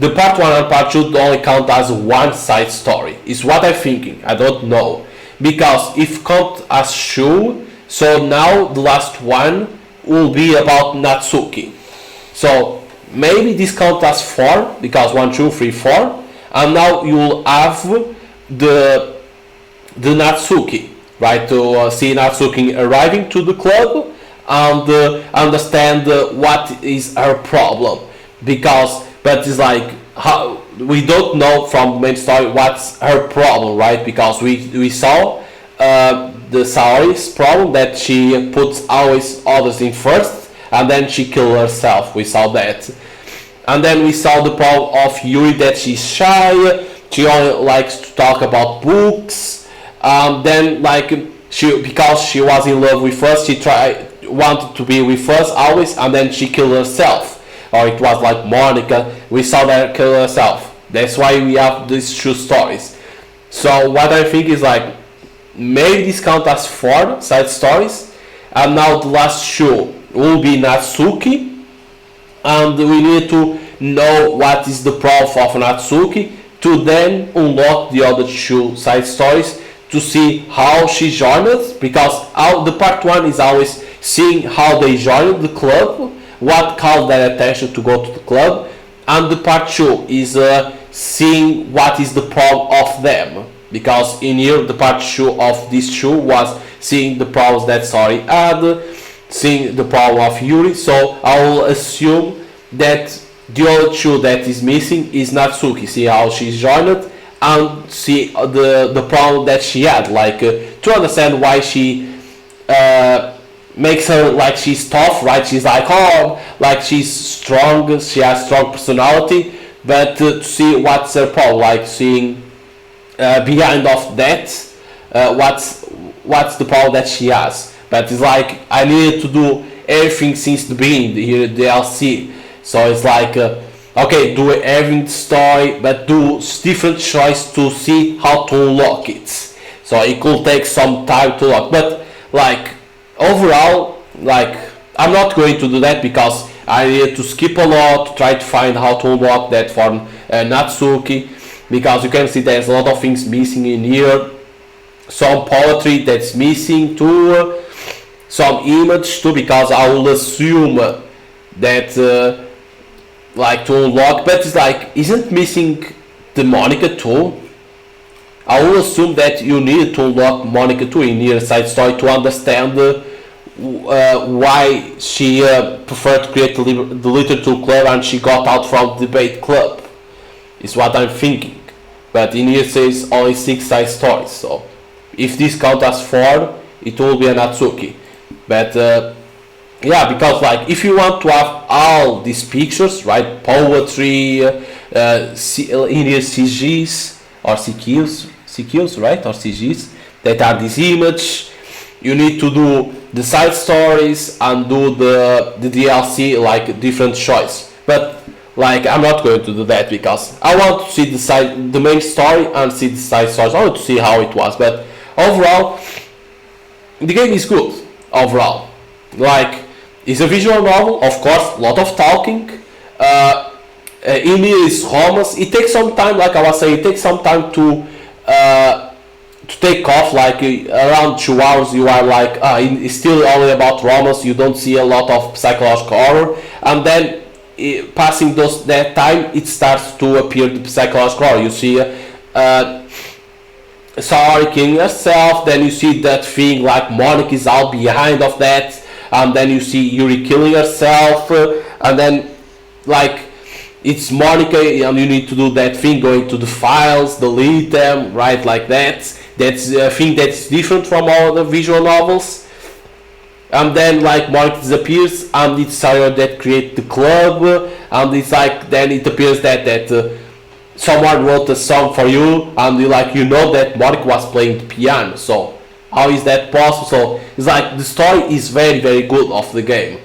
the part 1 and part 2 only count as one side story. Is what I'm thinking. I don't know, because if count as two, so now the last one will be about Natsuki. So maybe this count as 4, because 1, 2, 3, 4, and now you will have the Natsuki, right? To see Natsuki arriving to the club and understand what is her problem, but it's like how we don't know from main story what's her problem, right? Because we saw the Saori's problem, that she puts always others in first and then she kills herself. We saw that. And then we saw the problem of Yuri, that she's shy, she only likes to talk about books, then like because she was in love with us, she wanted to be with us always, and then she killed herself. Or it was like Monica, we saw that kill herself. That's why we have these two stories. So what I think is like, maybe this count as 4 side stories, and now the last two will be Natsuki, and we need to know what is the problem of Natsuki to then unlock the other 2 side stories to see how she joined, because the part 1 is always seeing how they joined the club, what called their attention to go to the club, and the part 2 is seeing what is the problem of them, because in here the part 2 of this 2 was seeing the problems that Sari had, seeing the problem of Yuri. So I will assume that the other 2 that is missing is Natsuki, see how she's joined and see the problem that she had, like to understand why she makes her like she's tough, right? She's like, oh, like she's strong, she has strong personality, but to see what's her problem, like seeing behind of that, what's the problem that she has. But it's like I needed to do everything since the beginning, the DLC. So it's like okay, do every story, but do different choice to see how to unlock it. So it could take some time to unlock, but like overall, like I'm not going to do that because I need to skip a lot to try to find how to unlock that for Natsuki, because you can see there's a lot of things missing in here, some poetry that's missing too, some image too, because I will assume that like to unlock, but it's like, isn't missing the Monica too? I will assume that you need to unlock Monica too in your side story to understand why she preferred to create the Literature Club and she got out from the debate club. Is what I'm thinking. But in here it says only 6 side stories, so if this count as 4, it will be a Natsuki. But yeah, because like if you want to have all these pictures, right, poetry, in here CGs or CQs, right, or CGs that are this image, you need to do the side stories and do the DLC, like different choice. But like I'm not going to do that because I want to see the main story and see the side stories. I want to see how it was. But overall, the game is good. Overall, like it's a visual novel, of course, a lot of talking. In here is romance. It takes some time, like I was saying, it takes some time to take off. Like around 2 hours, you are like it's still only about romance. You don't see a lot of psychological horror, and then passing that time, it starts to appear the psychological horror. You see Sorry, killing herself. Then you see that thing like Monica is all behind of that, and then you see Yuri killing herself, and then like it's Monica, and you need to do that thing, going to the files, delete them, right, like that. That's a thing that's different from all the visual novels. And then like Monica disappears, and it's Sario that create the club, and it's like then it appears that someone wrote a song for you, and you know that Monica was playing the piano. So how is that possible? So it's like the story is very very good of the game.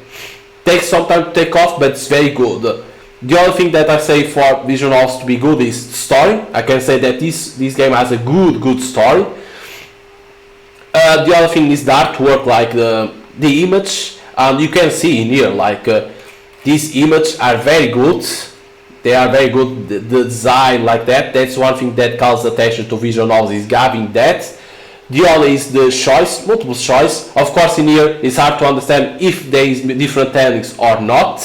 Takes some time to take off, but it's very good. The only thing that I say for visual novels to be good is the story. I can say that this game has a good story. The other thing is the artwork, like the image, and you can see in here like these images are very good. They are very good. The design like that. That's one thing that calls attention to visual novels, is having that. The other is the choice, multiple choice. Of course, in here it's hard to understand if there is different endings or not,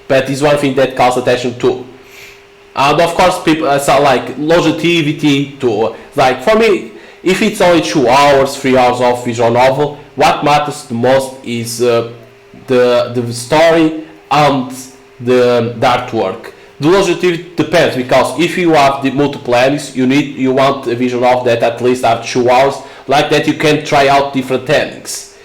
but it's one thing that calls attention to. And of course, people so like longevity to like for me. If it's only 2 hours, 3 hours of visual novel, what matters the most is the story and the artwork. The longevity depends, because if you have the multiple endings, you want a visual novel that at least have 2 hours, like that you can try out different endings.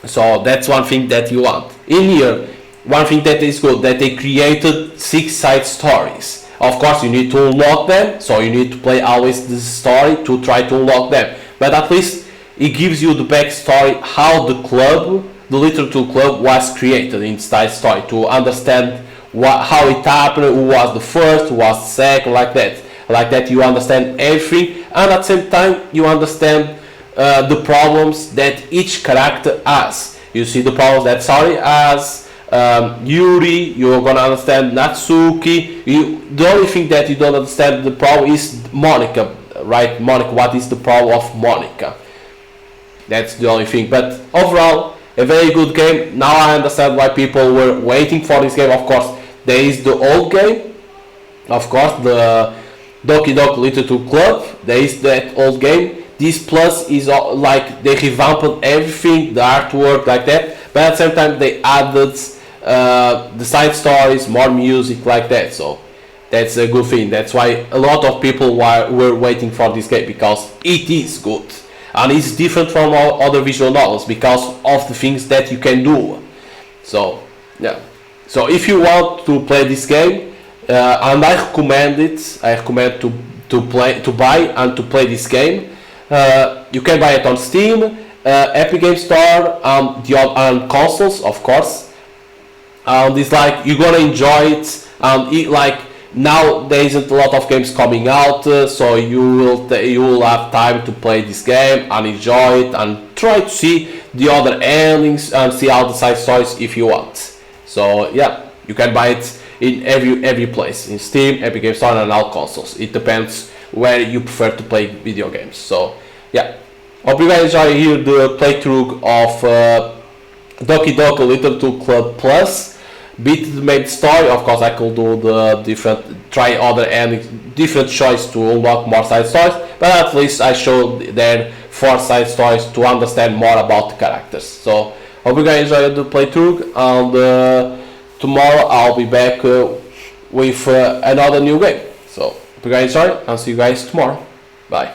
So that's one thing that you want. In here, one thing that is good, that they created 6 side stories. Of course, you need to unlock them, so you need to play always the story to try to unlock them. But at least it gives you the backstory, how the club, the literature club, was created in side story, to understand how it happened, who was the first, who was the second, like that. Like that you understand everything, and at the same time you understand the problems that each character has. You see the problems that Sari has, Yuri, you're gonna understand Natsuki. The only thing that you don't understand the problem is Monica, right? Monica, what is the problem of Monica? That's the only thing. But overall, a very good game. Now I understand why people were waiting for this game. Of course, there is the old game, of course, the Doki Doki Literature Club. There is that old game. This plus is like they revamped everything, the artwork, like that. But at the same time, they added the side stories, more music, like that. So that's a good thing. That's why a lot of people were waiting for this game, because it is good and it's different from all other visual novels because of the things that you can do. So yeah. So if you want to play this game, and I recommend it. I recommend to buy and to play this game. You can buy it on Steam, Epic Game Store, and consoles, of course. And it's like you're gonna enjoy it. And like now there isn't a lot of games coming out, so you will have time to play this game and enjoy it and try to see the other endings and see all the side stories if you want. So yeah, you can buy it in every place, in Steam, Epic Game Store, and all consoles. It depends where you prefer to play video games. So yeah, hope you guys enjoy here the playthrough of Doki Doki Literature Club Plus. Beat the main story. Of course, I could do the try other endings, different choice to unlock more side stories. But at least I showed there 4 side stories to understand more about the characters. So hope you guys enjoyed the playthrough, and tomorrow I'll be back with another new game. So hope you guys enjoy, and see you guys tomorrow. Bye.